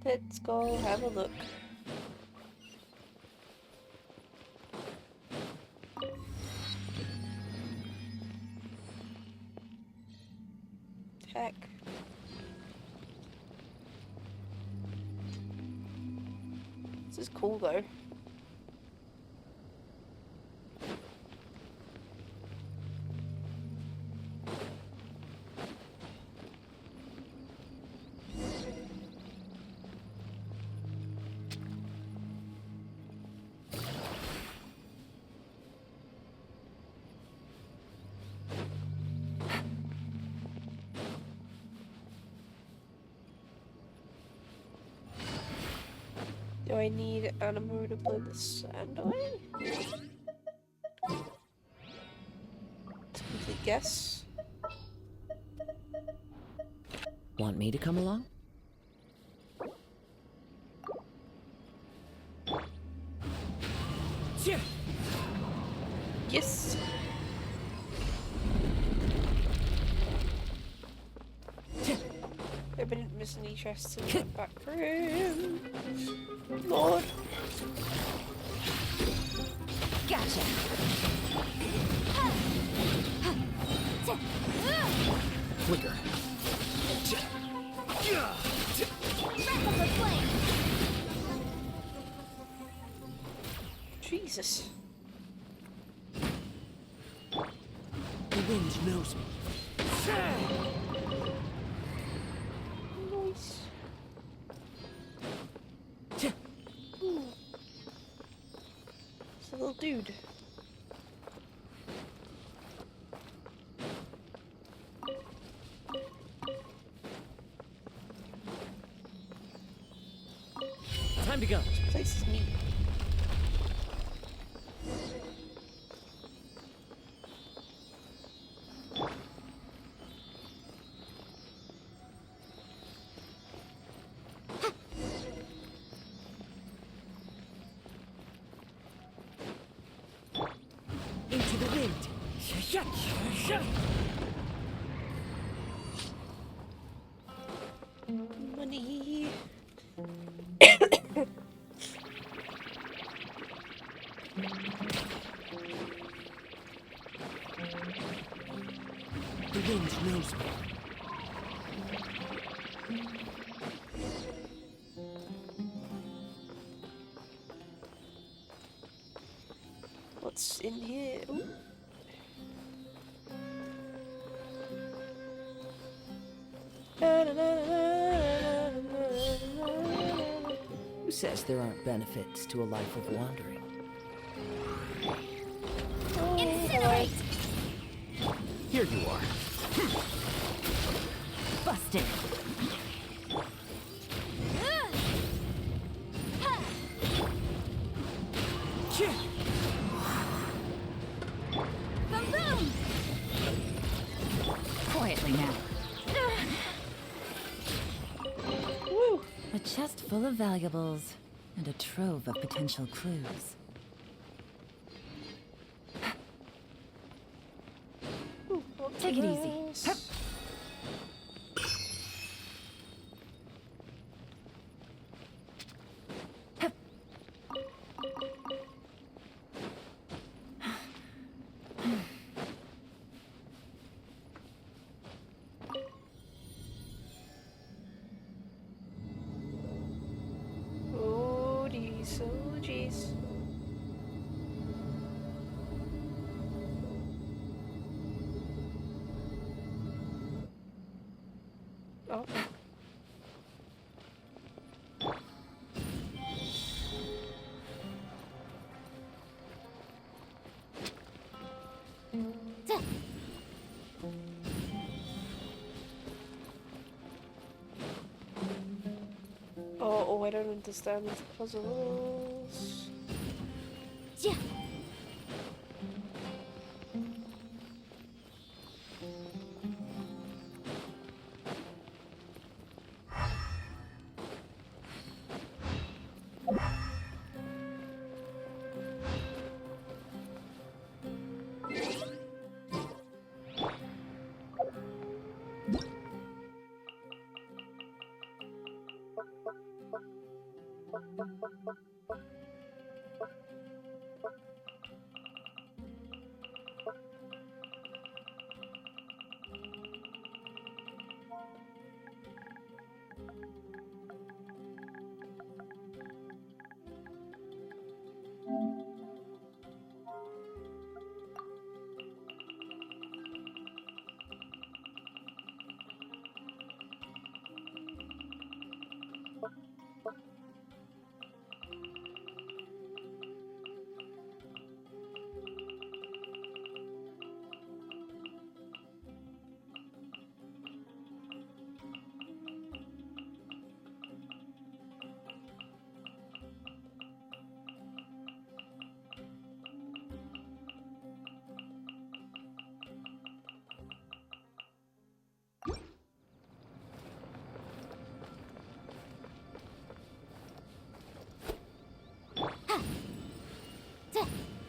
Let's go have a look. Heck. This is cool though. Do I need Animo to blow the sand away? It's a complete guess. Want me to come along? Yes. Hope I didn't miss any chests in the back room. Lord. Gotcha. Flicker. Jesus. The wind knows me. Nice. It's a little dude. Time to go. This place is neat. Into the wind. Money. The wind knows me. What's in here? Ooh. Who says there aren't benefits to a life of wandering? Incinerate! Here you are. Busted. Boom boom! Quietly now. Woo. A chest full of valuables and a trove of potential clues. Take it easy. Nice. Oh, geez. Oh, jeez. Oh. Oh, I don't understand these puzzles. Yeah.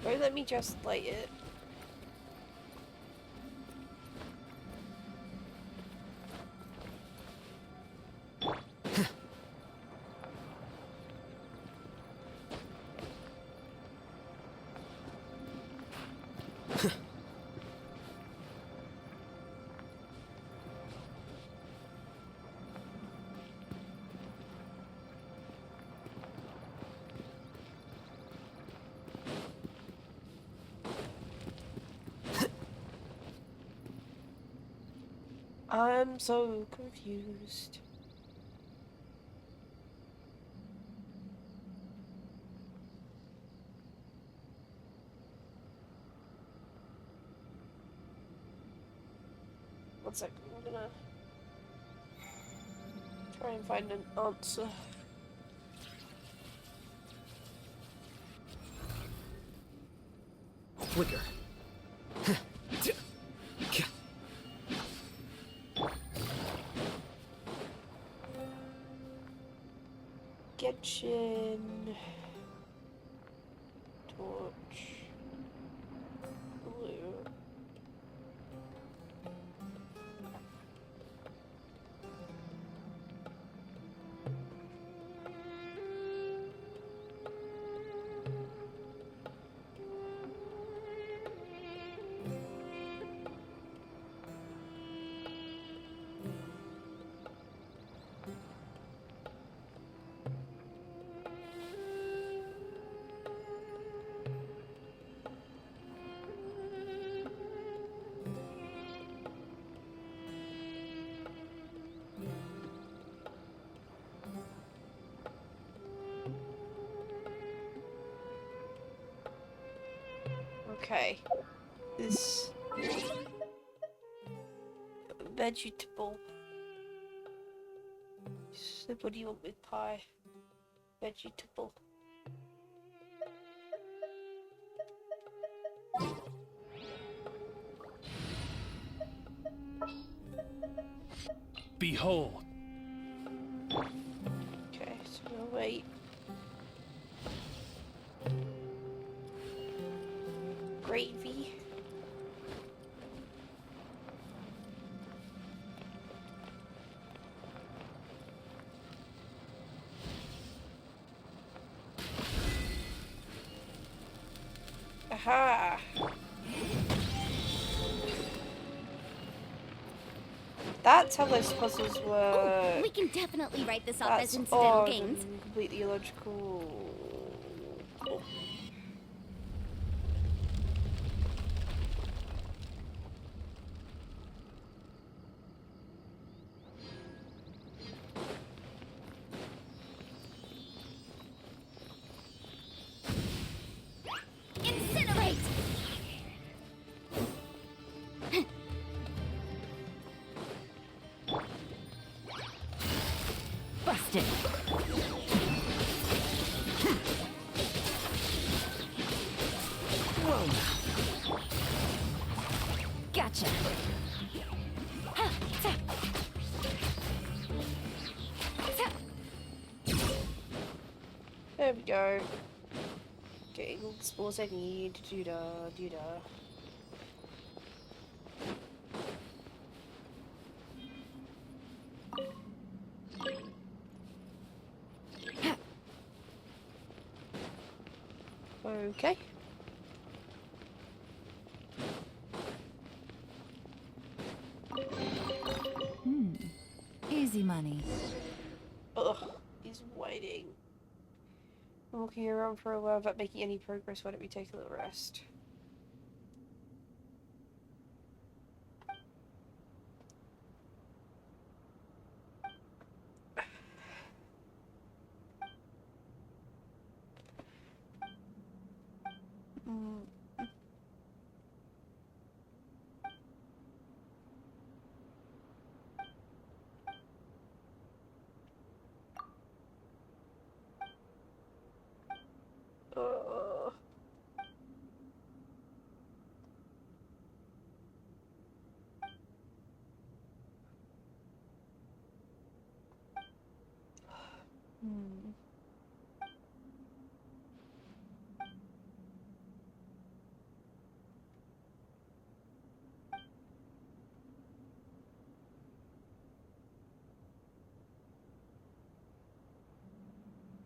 Or let me just light it. I'm so confused. One second, I'm gonna try and find an answer. Flicker. Genshin. Torch. Blue. Okay. This vegetable. So what do you want with pie? Vegetable. Behold. Okay, so we'll wait. Gravy. Aha! That's how those puzzles work. We can definitely write this off That's as incidental odd gains. and completely illogical. Incinerate! Busted. Whoa. Gotcha. There we go. Getting all the spores I need. Doo-da, doo-da. Okay. Easy money. Ugh, he's waiting. I'm walking around for a while without making any progress. Why don't we take a little rest?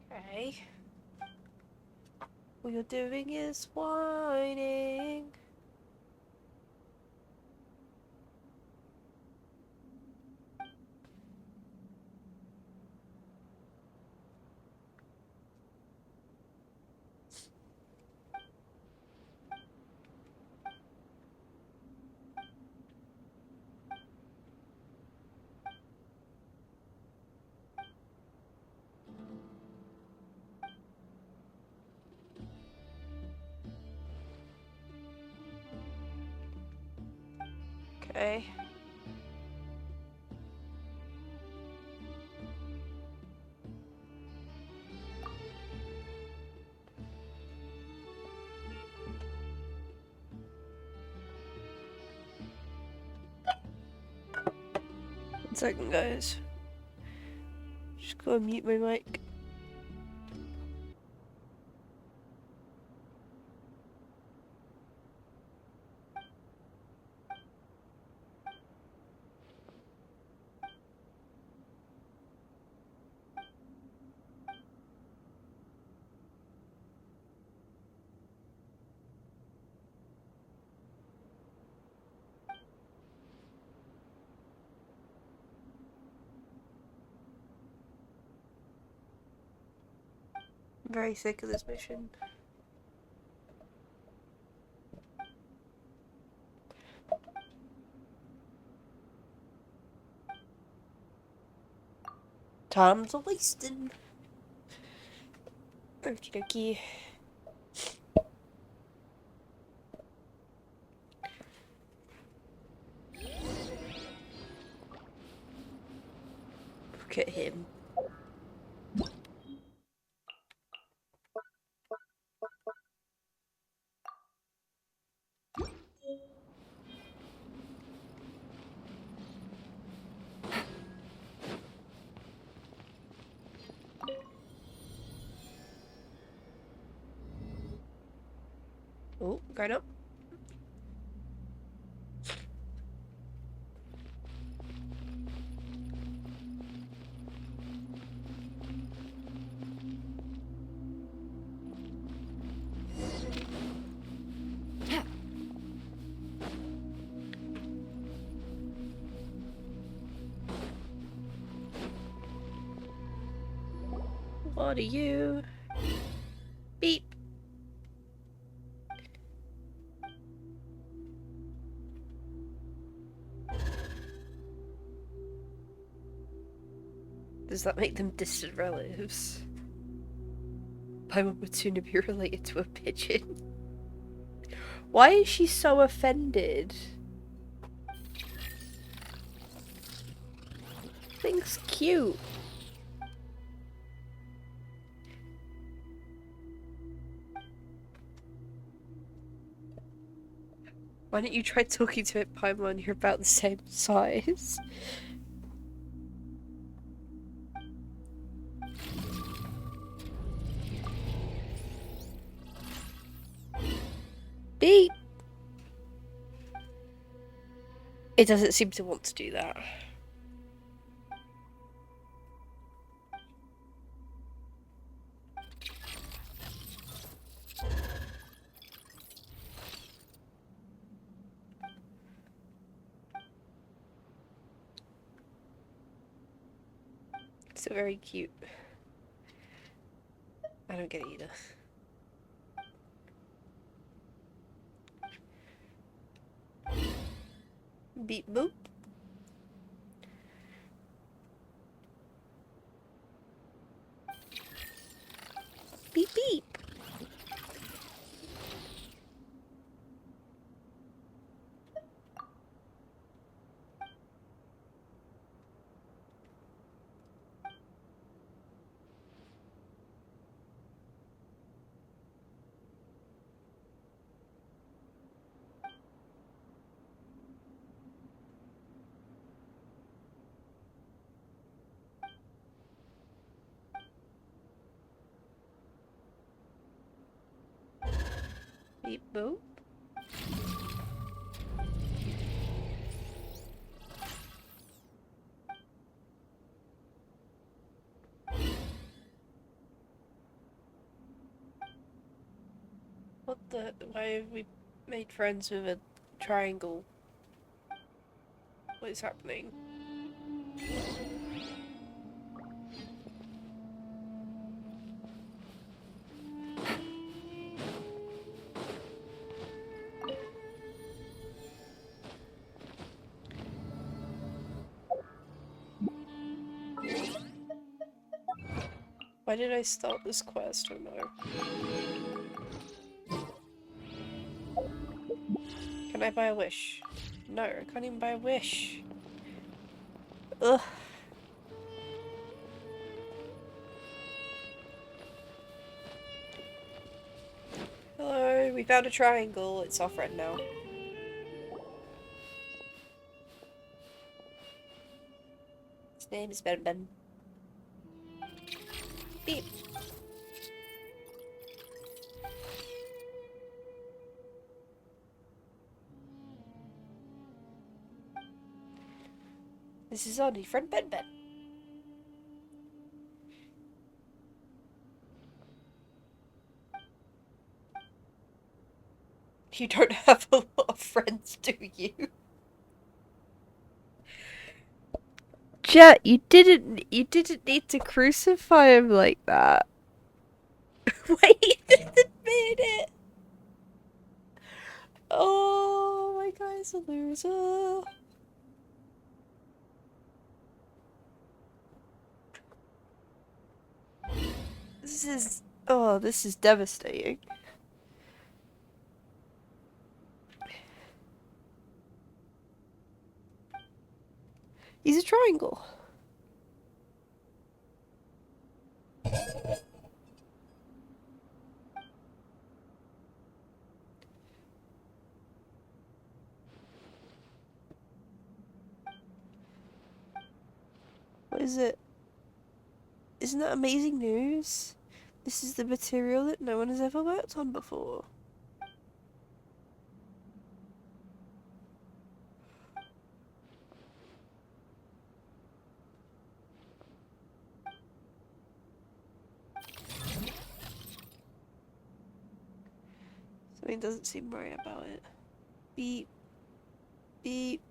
Okay. All you're doing is whining. Okay. One second, guys. Just go and mute my mic. I'm very sick of this mission. Time's a wasting. Okie dokie. Look at him. Oh, going up. What are you? Beep. Does that make them distant relatives? Paimon would sooner be related to a pigeon. Why is she so offended? Thing's cute. Why don't you try talking to it, Paimon? You're about the same size. Beep! It doesn't seem to want to do that. It's very cute. I don't get it either. Beep boop. Beep beep. Beep boop. What the? Why have we made friends with a triangle? What is happening? Why did I start this quest? Oh no. Can I buy a wish? No, I can't even buy a wish. Ugh. Hello, we found a triangle. It's our friend now. His name is Ben Ben. Beep. This is our new friend Ben Ben. You don't have a lot of friends, do you? Jet, you didn't need to crucify him like that. Wait a minute. Oh, my guy's a loser. This is devastating. He's a triangle. What is it? Isn't that amazing news? This is the material that no one has ever worked on before. Something doesn't seem right about it. Beep. Beep.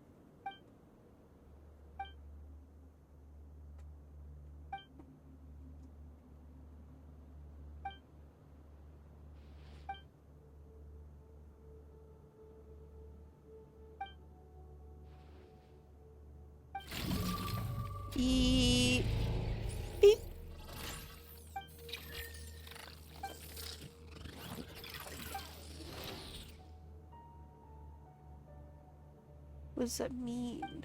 What does that mean?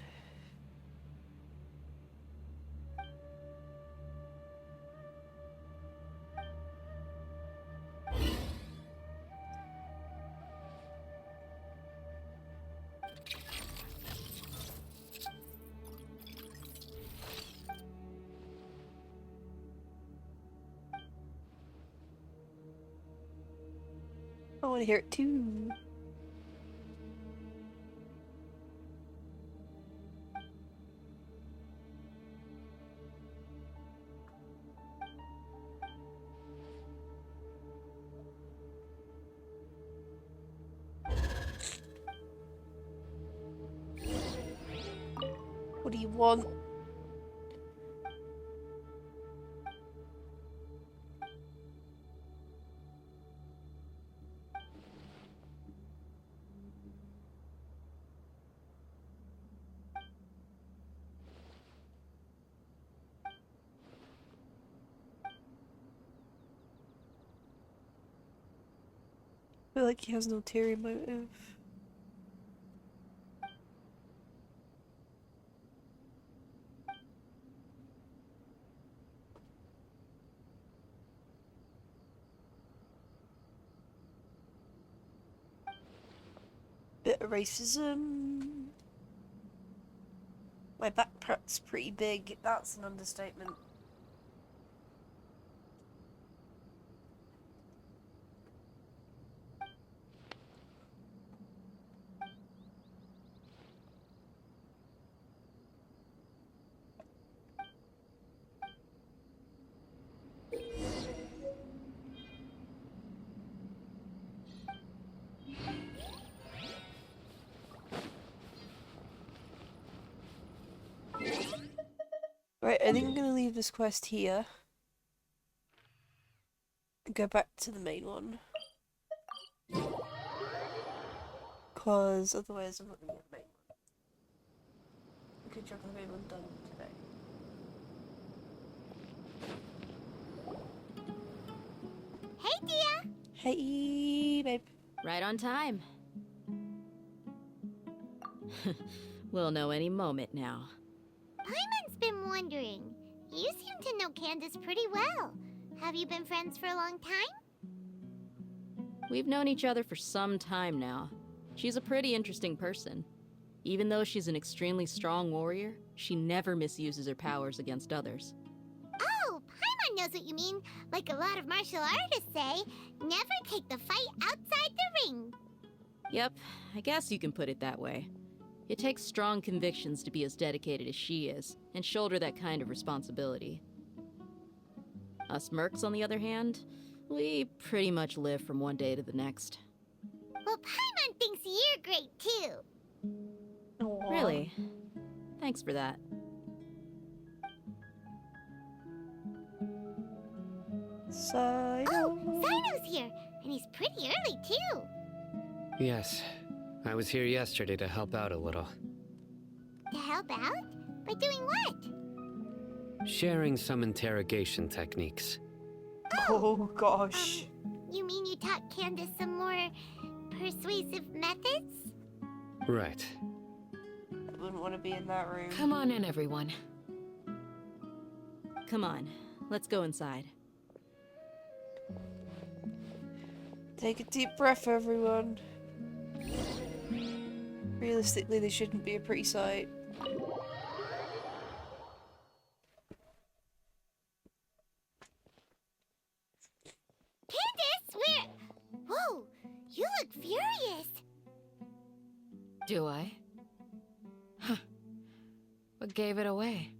I want to hear it too. What do you want? I feel like he has no ulterior motive. Bit of racism. My backpack's pretty big. That's an understatement. Right, I think I'm gonna leave this quest here. And go back to the main one. Cause otherwise I'm not gonna get the main one. I could drop the main one done today. Hey, Dia! Hey, babe. Right on time. We'll know any moment now. Paimon's been wondering. You seem to know Candace pretty well. Have you been friends for a long time? We've known each other for some time now. She's a pretty interesting person. Even though she's an extremely strong warrior, she never misuses her powers against others. Oh, Paimon knows what you mean. Like a lot of martial artists say, never take the fight outside the ring. Yep, I guess you can put it that way. It takes strong convictions to be as dedicated as she is, and shoulder that kind of responsibility. Us mercs, on the other hand, we pretty much live from one day to the next. Well, Paimon thinks you're great too. Aww. Really? Thanks for that. Sino. Oh, Sino's here, and he's pretty early too. Yes. I was here yesterday to help out a little. To help out? By doing what? Sharing some interrogation techniques. Oh gosh. You mean you taught Candace some more persuasive methods? Right. I wouldn't want to be in that room. Come on in, everyone. Come on, let's go inside. Take a deep breath, everyone. Realistically, this shouldn't be a pretty sight. Candace, where? Whoa, you look furious. Do I? Huh. What gave it away?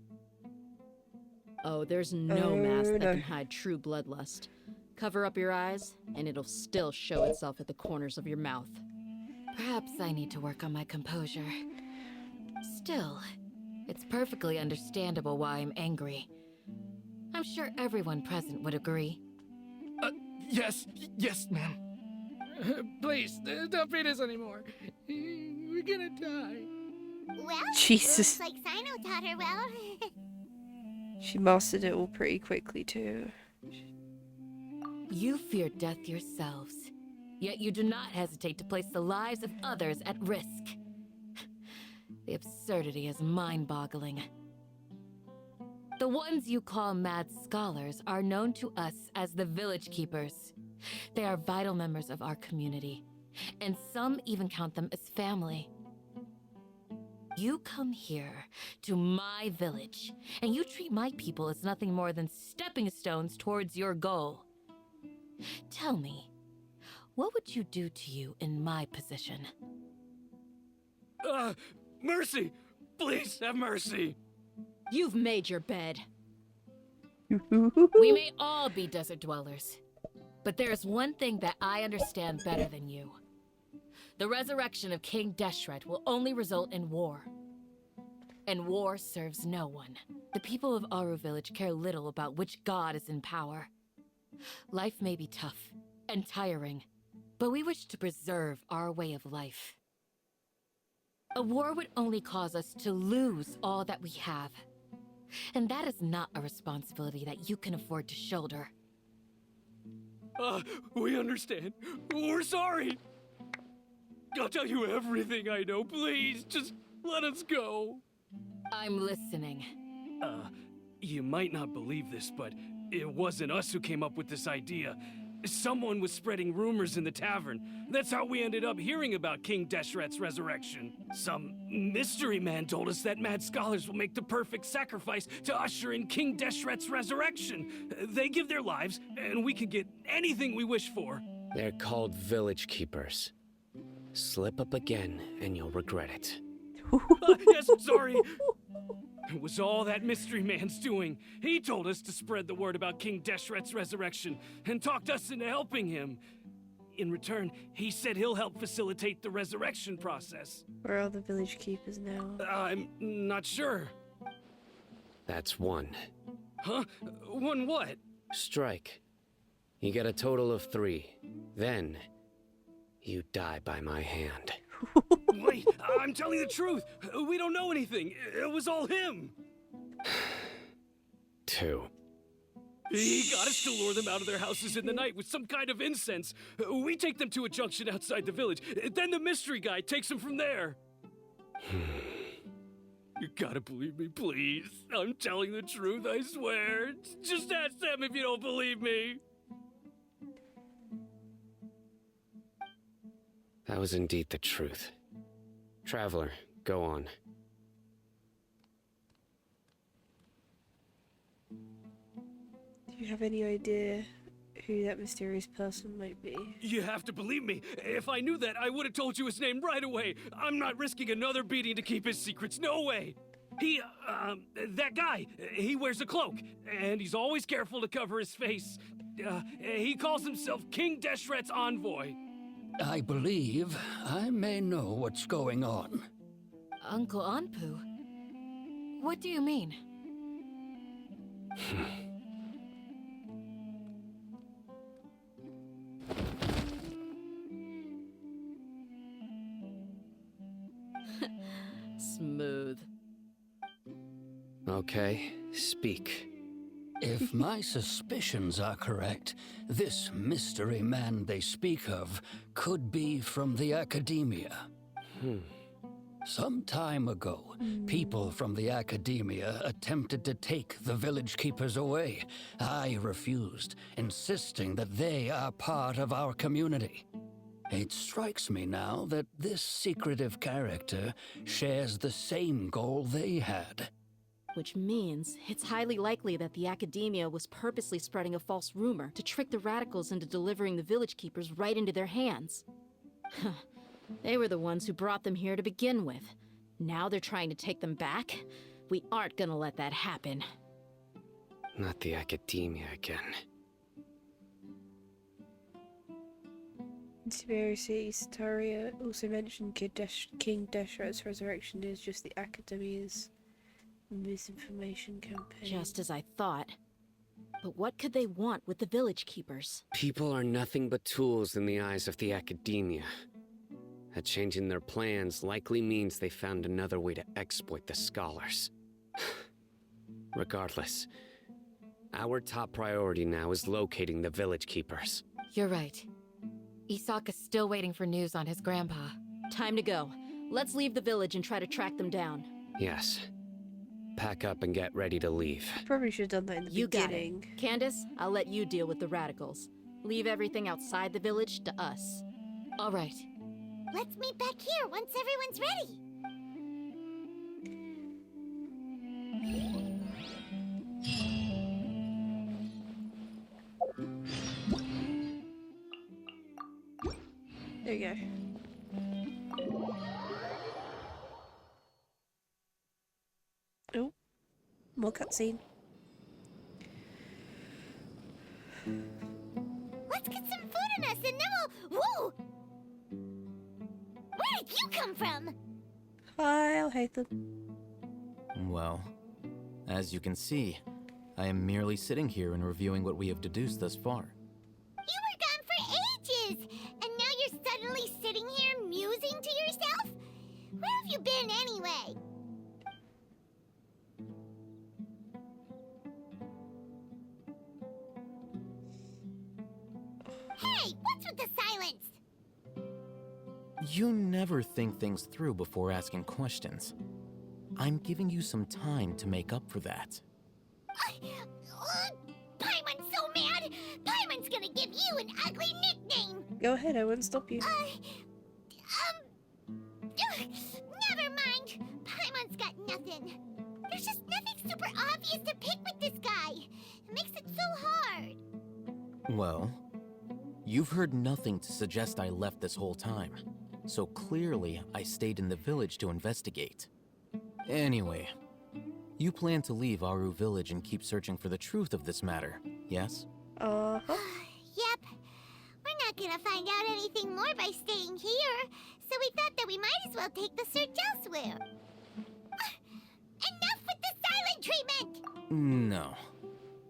Oh, there's no mask that can hide true bloodlust. Cover up your eyes, and it'll still show itself at the corners of your mouth. Perhaps I need to work on my composure. Still, it's perfectly understandable why I'm angry. I'm sure everyone present would agree. Yes, ma'am. Please, don't beat us anymore. We're gonna die. Well, Jesus. looks like Sino taught her well. She mastered it all pretty quickly too. You fear death yourselves, yet you do not hesitate to place the lives of others at risk. The absurdity is mind-boggling. The ones you call mad scholars are known to us as the Village Keepers. They are vital members of our community, and some even count them as family. You come here to my village, and you treat my people as nothing more than stepping stones towards your goal. Tell me, what would you do to you in my position? Mercy! Please have mercy! You've made your bed. We may all be desert dwellers, but there's one thing that I understand better than you. The resurrection of King Deshret will only result in war. And war serves no one. The people of Aru Village care little about which god is in power. Life may be tough and tiring, but we wish to preserve our way of life. A war would only cause us to lose all that we have. And that is not a responsibility that you can afford to shoulder. We understand. We're sorry. I'll tell you everything I know. Please, just let us go. I'm listening. You might not believe this, but it wasn't us who came up with this idea. Someone was spreading rumors in the tavern. That's how we ended up hearing about King Deshret's resurrection. Some mystery man told us that mad scholars will make the perfect sacrifice to usher in King Deshret's resurrection. They give their lives, and we can get anything we wish for. They're called Village Keepers. Slip up again, and you'll regret it. Yes, sorry. It was all that mystery man's doing. He told us to spread the word about King Deshret's resurrection and talked us into helping him. In return, he said he'll help facilitate the resurrection process. Where are the village keepers now? I'm not sure. That's one. Huh? One what? Strike. You get a total of 3. Then, you die by my hand. Wait, I'm telling the truth. We don't know anything. It was all him. 2. He got us to lure them out of their houses in the night with some kind of incense. We take them to a junction outside the village. Then the mystery guy takes them from there. You gotta believe me, please. I'm telling the truth, I swear. Just ask them if you don't believe me. That was indeed the truth. Traveler, go on. Do you have any idea who that mysterious person might be? You have to believe me. If I knew that, I would have told you his name right away. I'm not risking another beating to keep his secrets. No way. That guy, he wears a cloak, and he's always careful to cover his face. He calls himself King Deshret's envoy. I believe I may know what's going on. Uncle Anpu? What do you mean? Smooth. Okay, speak. If my suspicions are correct, this mystery man they speak of could be from the Academia. Some time ago, people from the Academia attempted to take the village keepers away. I refused, insisting that they are part of our community. It strikes me now that this secretive character shares the same goal they had. Which means it's highly likely that the Academia was purposely spreading a false rumor to trick the radicals into delivering the village keepers right into their hands. They were the ones who brought them here to begin with. Now they're trying to take them back? We aren't gonna let that happen. Not the Academia again. In Sumeru City, Sataria also mentioned King Deshret's resurrection is just the Academia's misinformation campaign. Just as I thought. But what could they want with the village keepers? People are nothing but tools in the eyes of the Academia. A change in their plans likely means they found another way to exploit the scholars. Regardless, our top priority now is locating the village keepers. You're right. Isak is still waiting for news on his grandpa. Time to go. Let's leave the village and try to track them down. Yes. Pack up and get ready to leave. Probably should have done that in the You got beginning. it. Candace, I'll let you deal with the radicals. Leave everything outside the village to us. All right. Let's meet back here once everyone's ready. There you go. Oh, more cutscene. Let's get some food in us and then we'll... Whoa! Where did you come from? Hi, I'll hate them. Well, as you can see, I am merely sitting here and reviewing what we have deduced thus far. You were gone for ages, and now you're suddenly sitting here musing to yourself? Where have you been anyway? Hey, what's with the silence? You never think things through before asking questions. I'm giving you some time to make up for that. Paimon's so mad! Paimon's gonna give you an ugly nickname! Go ahead, I won't stop you. Never mind. Paimon's got nothing. There's just nothing super obvious to pick with this guy. It makes it so hard. Well, you've heard nothing to suggest I left this whole time, so clearly I stayed in the village to investigate. Anyway, you plan to leave Aru village and keep searching for the truth of this matter, yes? Yep. We're not gonna find out anything more by staying here, so we thought that we might as well take the search elsewhere. Enough with the silent treatment! No.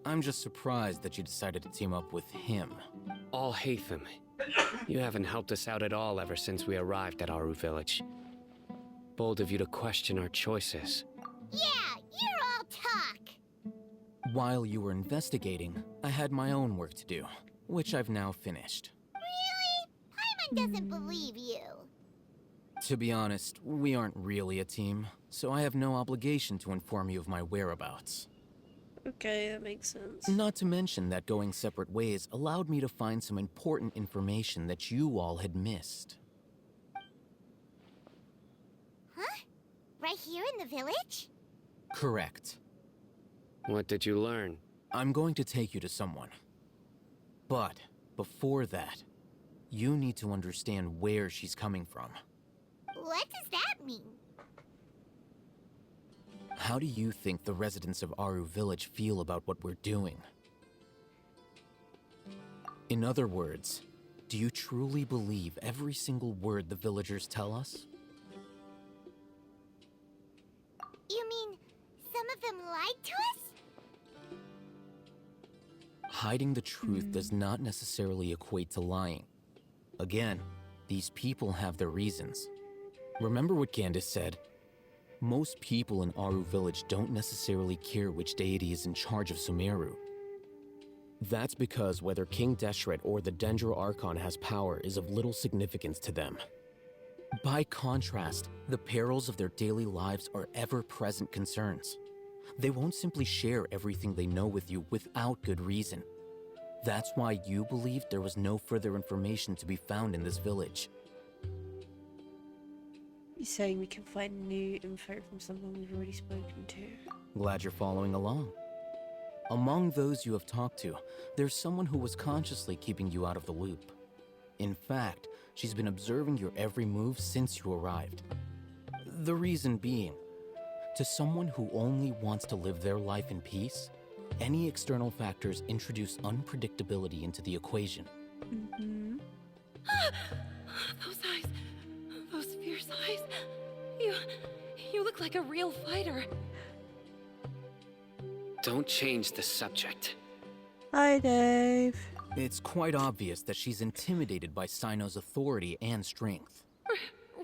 I'm just surprised that you decided to team up with him. All Hatham, you haven't helped us out at all ever since we arrived at Aru village. Bold of you to question our choices. Yeah, you're all talk. While you were investigating, I had my own work to do, which I've now finished. Really? Paimon doesn't believe you. To be honest, we aren't really a team, so I have no obligation to inform you of my whereabouts. Okay, that makes sense. Not to mention that going separate ways allowed me to find some important information that you all had missed. Huh? Right here in the village? Correct. What did you learn? I'm going to take you to someone. But before that, you need to understand where she's coming from. What does that mean? How do you think the residents of Aru village feel about what we're doing? In other words, do you truly believe every single word the villagers tell us? You mean some of them lied to us? Hiding the truth does not necessarily equate to lying. Again, these people have their reasons. Remember what Candace said? Most people in Aru village don't necessarily care which deity is in charge of Sumeru. That's because whether King Deshret or the Dendro Archon has power is of little significance to them. By contrast, the perils of their daily lives are ever-present concerns. They won't simply share everything they know with you without good reason. That's why you believed there was no further information to be found in this village. You're saying we can find new info from someone we've already spoken to. Glad you're following along. Among those you have talked to, there's someone who was consciously keeping you out of the loop. In fact, she's been observing your every move since you arrived. The reason being, to someone who only wants to live their life in peace, any external factors introduce unpredictability into the equation. Mm-hmm. Those eyes. Those fierce eyes. You look like a real fighter. Don't change the subject. Hi, Dave. It's quite obvious that she's intimidated by Sino's authority and strength.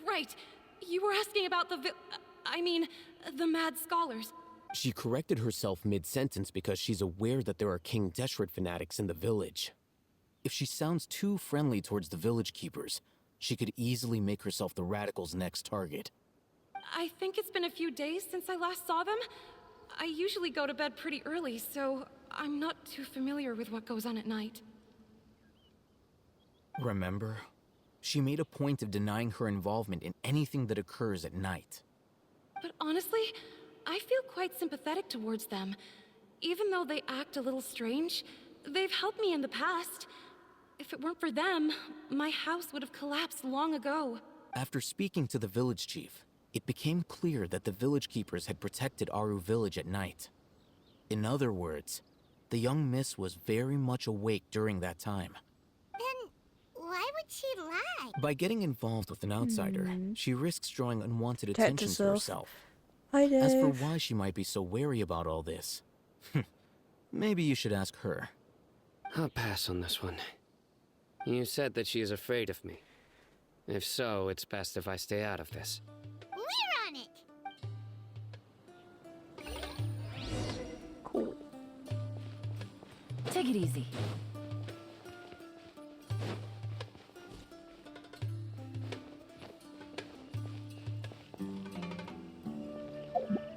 Right. You were asking about the mad scholars. She corrected herself mid-sentence because she's aware that there are King Deshret fanatics in the village. If she sounds too friendly towards the village keepers, she could easily make herself the Radicals' next target. I think it's been a few days since I last saw them. I usually go to bed pretty early, so I'm not too familiar with what goes on at night. Remember? She made a point of denying her involvement in anything that occurs at night. But honestly, I feel quite sympathetic towards them. Even though they act a little strange, they've helped me in the past. If it weren't for them, my house would have collapsed long ago. After speaking to the village chief, it became clear that the village keepers had protected Aru village at night. In other words, the young miss was very much awake during that time. Then why would she lie? By getting involved with an outsider, she risks drawing unwanted Protect attention to herself. Hi, Dave. As for why she might be so wary about all this, maybe you should ask her. I'll pass on this one. You said that she is afraid of me. If so, it's best if I stay out of this. We're on it! Cool. Take it easy.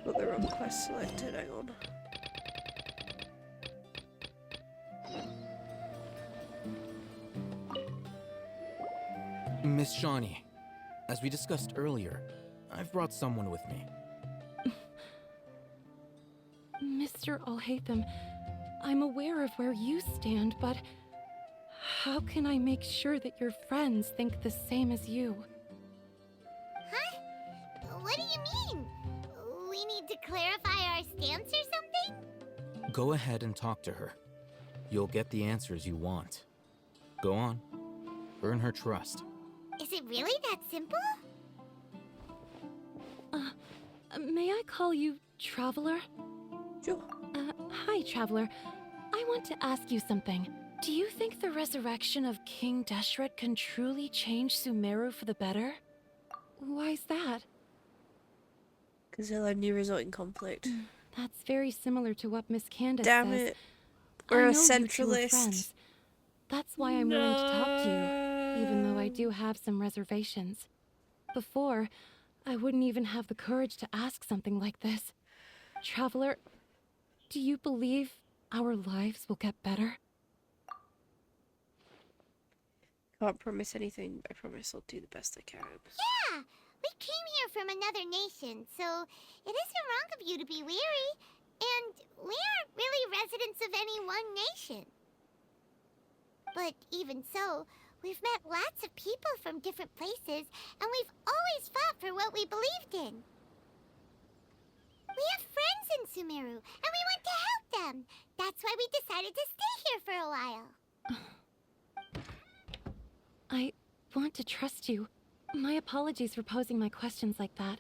Got the wrong quest selected, hang on. Miss Shawnee, as we discussed earlier, I've brought someone with me. Mr. Alhaitham, I'm aware of where you stand, but how can I make sure that your friends think the same as you? Huh? What do you mean? We need to clarify our stance or something? Go ahead and talk to her. You'll get the answers you want. Go on. Earn her trust. Is it really that simple? May I call you Traveler? Sure. Hi, Traveler. I want to ask you something. Do you think the resurrection of King Deshret can truly change Sumeru for the better? Why's that? Because he'll have new resulting conflict. That's very similar to what Miss Candace Damn says. it. We're a I know you two are centralist. friends. That's why I'm willing to talk to you, even though I do have some reservations. Before, I wouldn't even have the courage to ask something like this. Traveler, do you believe our lives will get better? Can't promise anything, but I promise I'll do the best I can. Yeah! We came here from another nation, so it isn't wrong of you to be weary. And we aren't really residents of any one nation. But even so, we've met lots of people from different places, and we've always fought for what we believed in. We have friends in Sumeru, and we want to help them. That's why we decided to stay here for a while. I want to trust you. My apologies for posing my questions like that.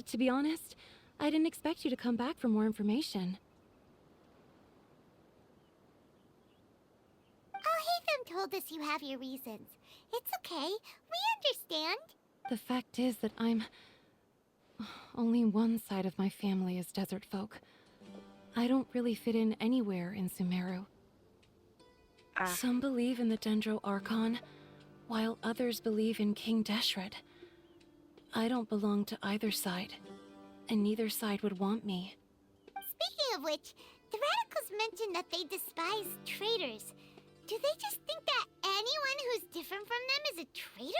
To be honest, I didn't expect you to come back for more information. Alhaitham told us you have your reasons. It's okay. We understand. The fact is that only one side of my family is desert folk. I don't really fit in anywhere in Sumeru. Some believe in the Dendro Archon, while others believe in King Deshret. I don't belong to either side, and neither side would want me. Speaking of which, the Radicals mentioned that they despise traitors. Do they just think that anyone who's different from them is a traitor?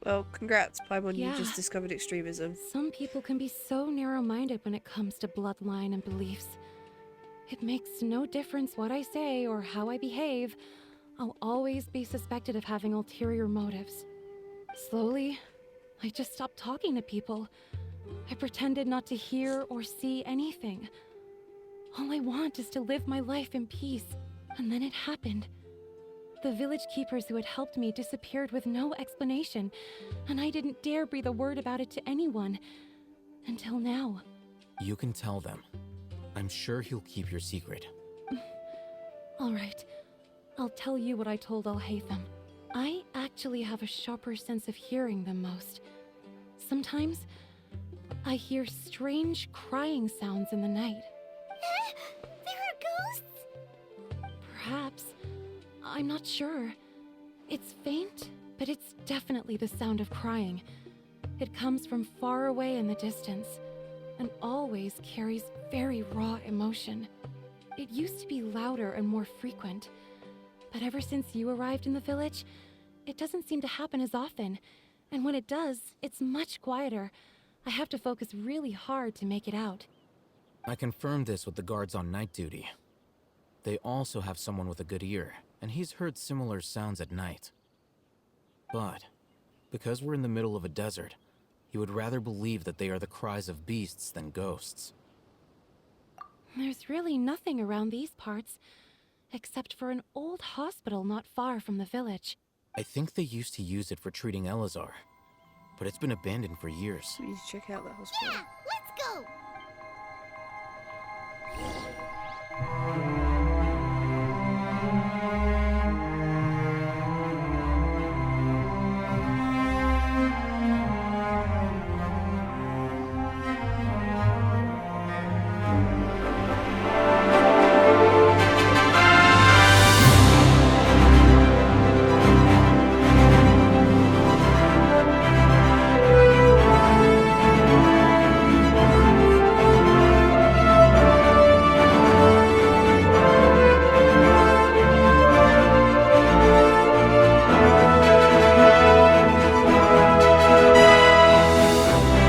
Well, congrats, Paimon, you Yeah. just discovered extremism. Some people can be so narrow-minded when it comes to bloodline and beliefs. It makes no difference what I say or how I behave. I'll always be suspected of having ulterior motives. Slowly, I just stopped talking to people. I pretended not to hear or see anything. All I want is to live my life in peace. And then it happened. The village keepers who had helped me disappeared with no explanation, and I didn't dare breathe a word about it to anyone. Until now. You can tell them. I'm sure he'll keep your secret. All right. I'll tell you what I told Alhaitham. I actually have a sharper sense of hearing than most. Sometimes, I hear strange crying sounds in the night. There are ghosts? Perhaps. I'm not sure. It's faint, but it's definitely the sound of crying. It comes from far away in the distance, and always carries very raw emotion. It used to be louder and more frequent, but ever since you arrived in the village, it doesn't seem to happen as often, and when it does, it's much quieter. I have to focus really hard to make it out. I confirmed this with the guards on night duty. They also have someone with a good ear, and he's heard similar sounds at night. But, because we're in the middle of a desert, he would rather believe that they are the cries of beasts than ghosts. There's really nothing around these parts, except for an old hospital not far from the village. I think they used to use it for treating Elazar, but it's been abandoned for years. We need to check out that hospital. Yeah, let's go!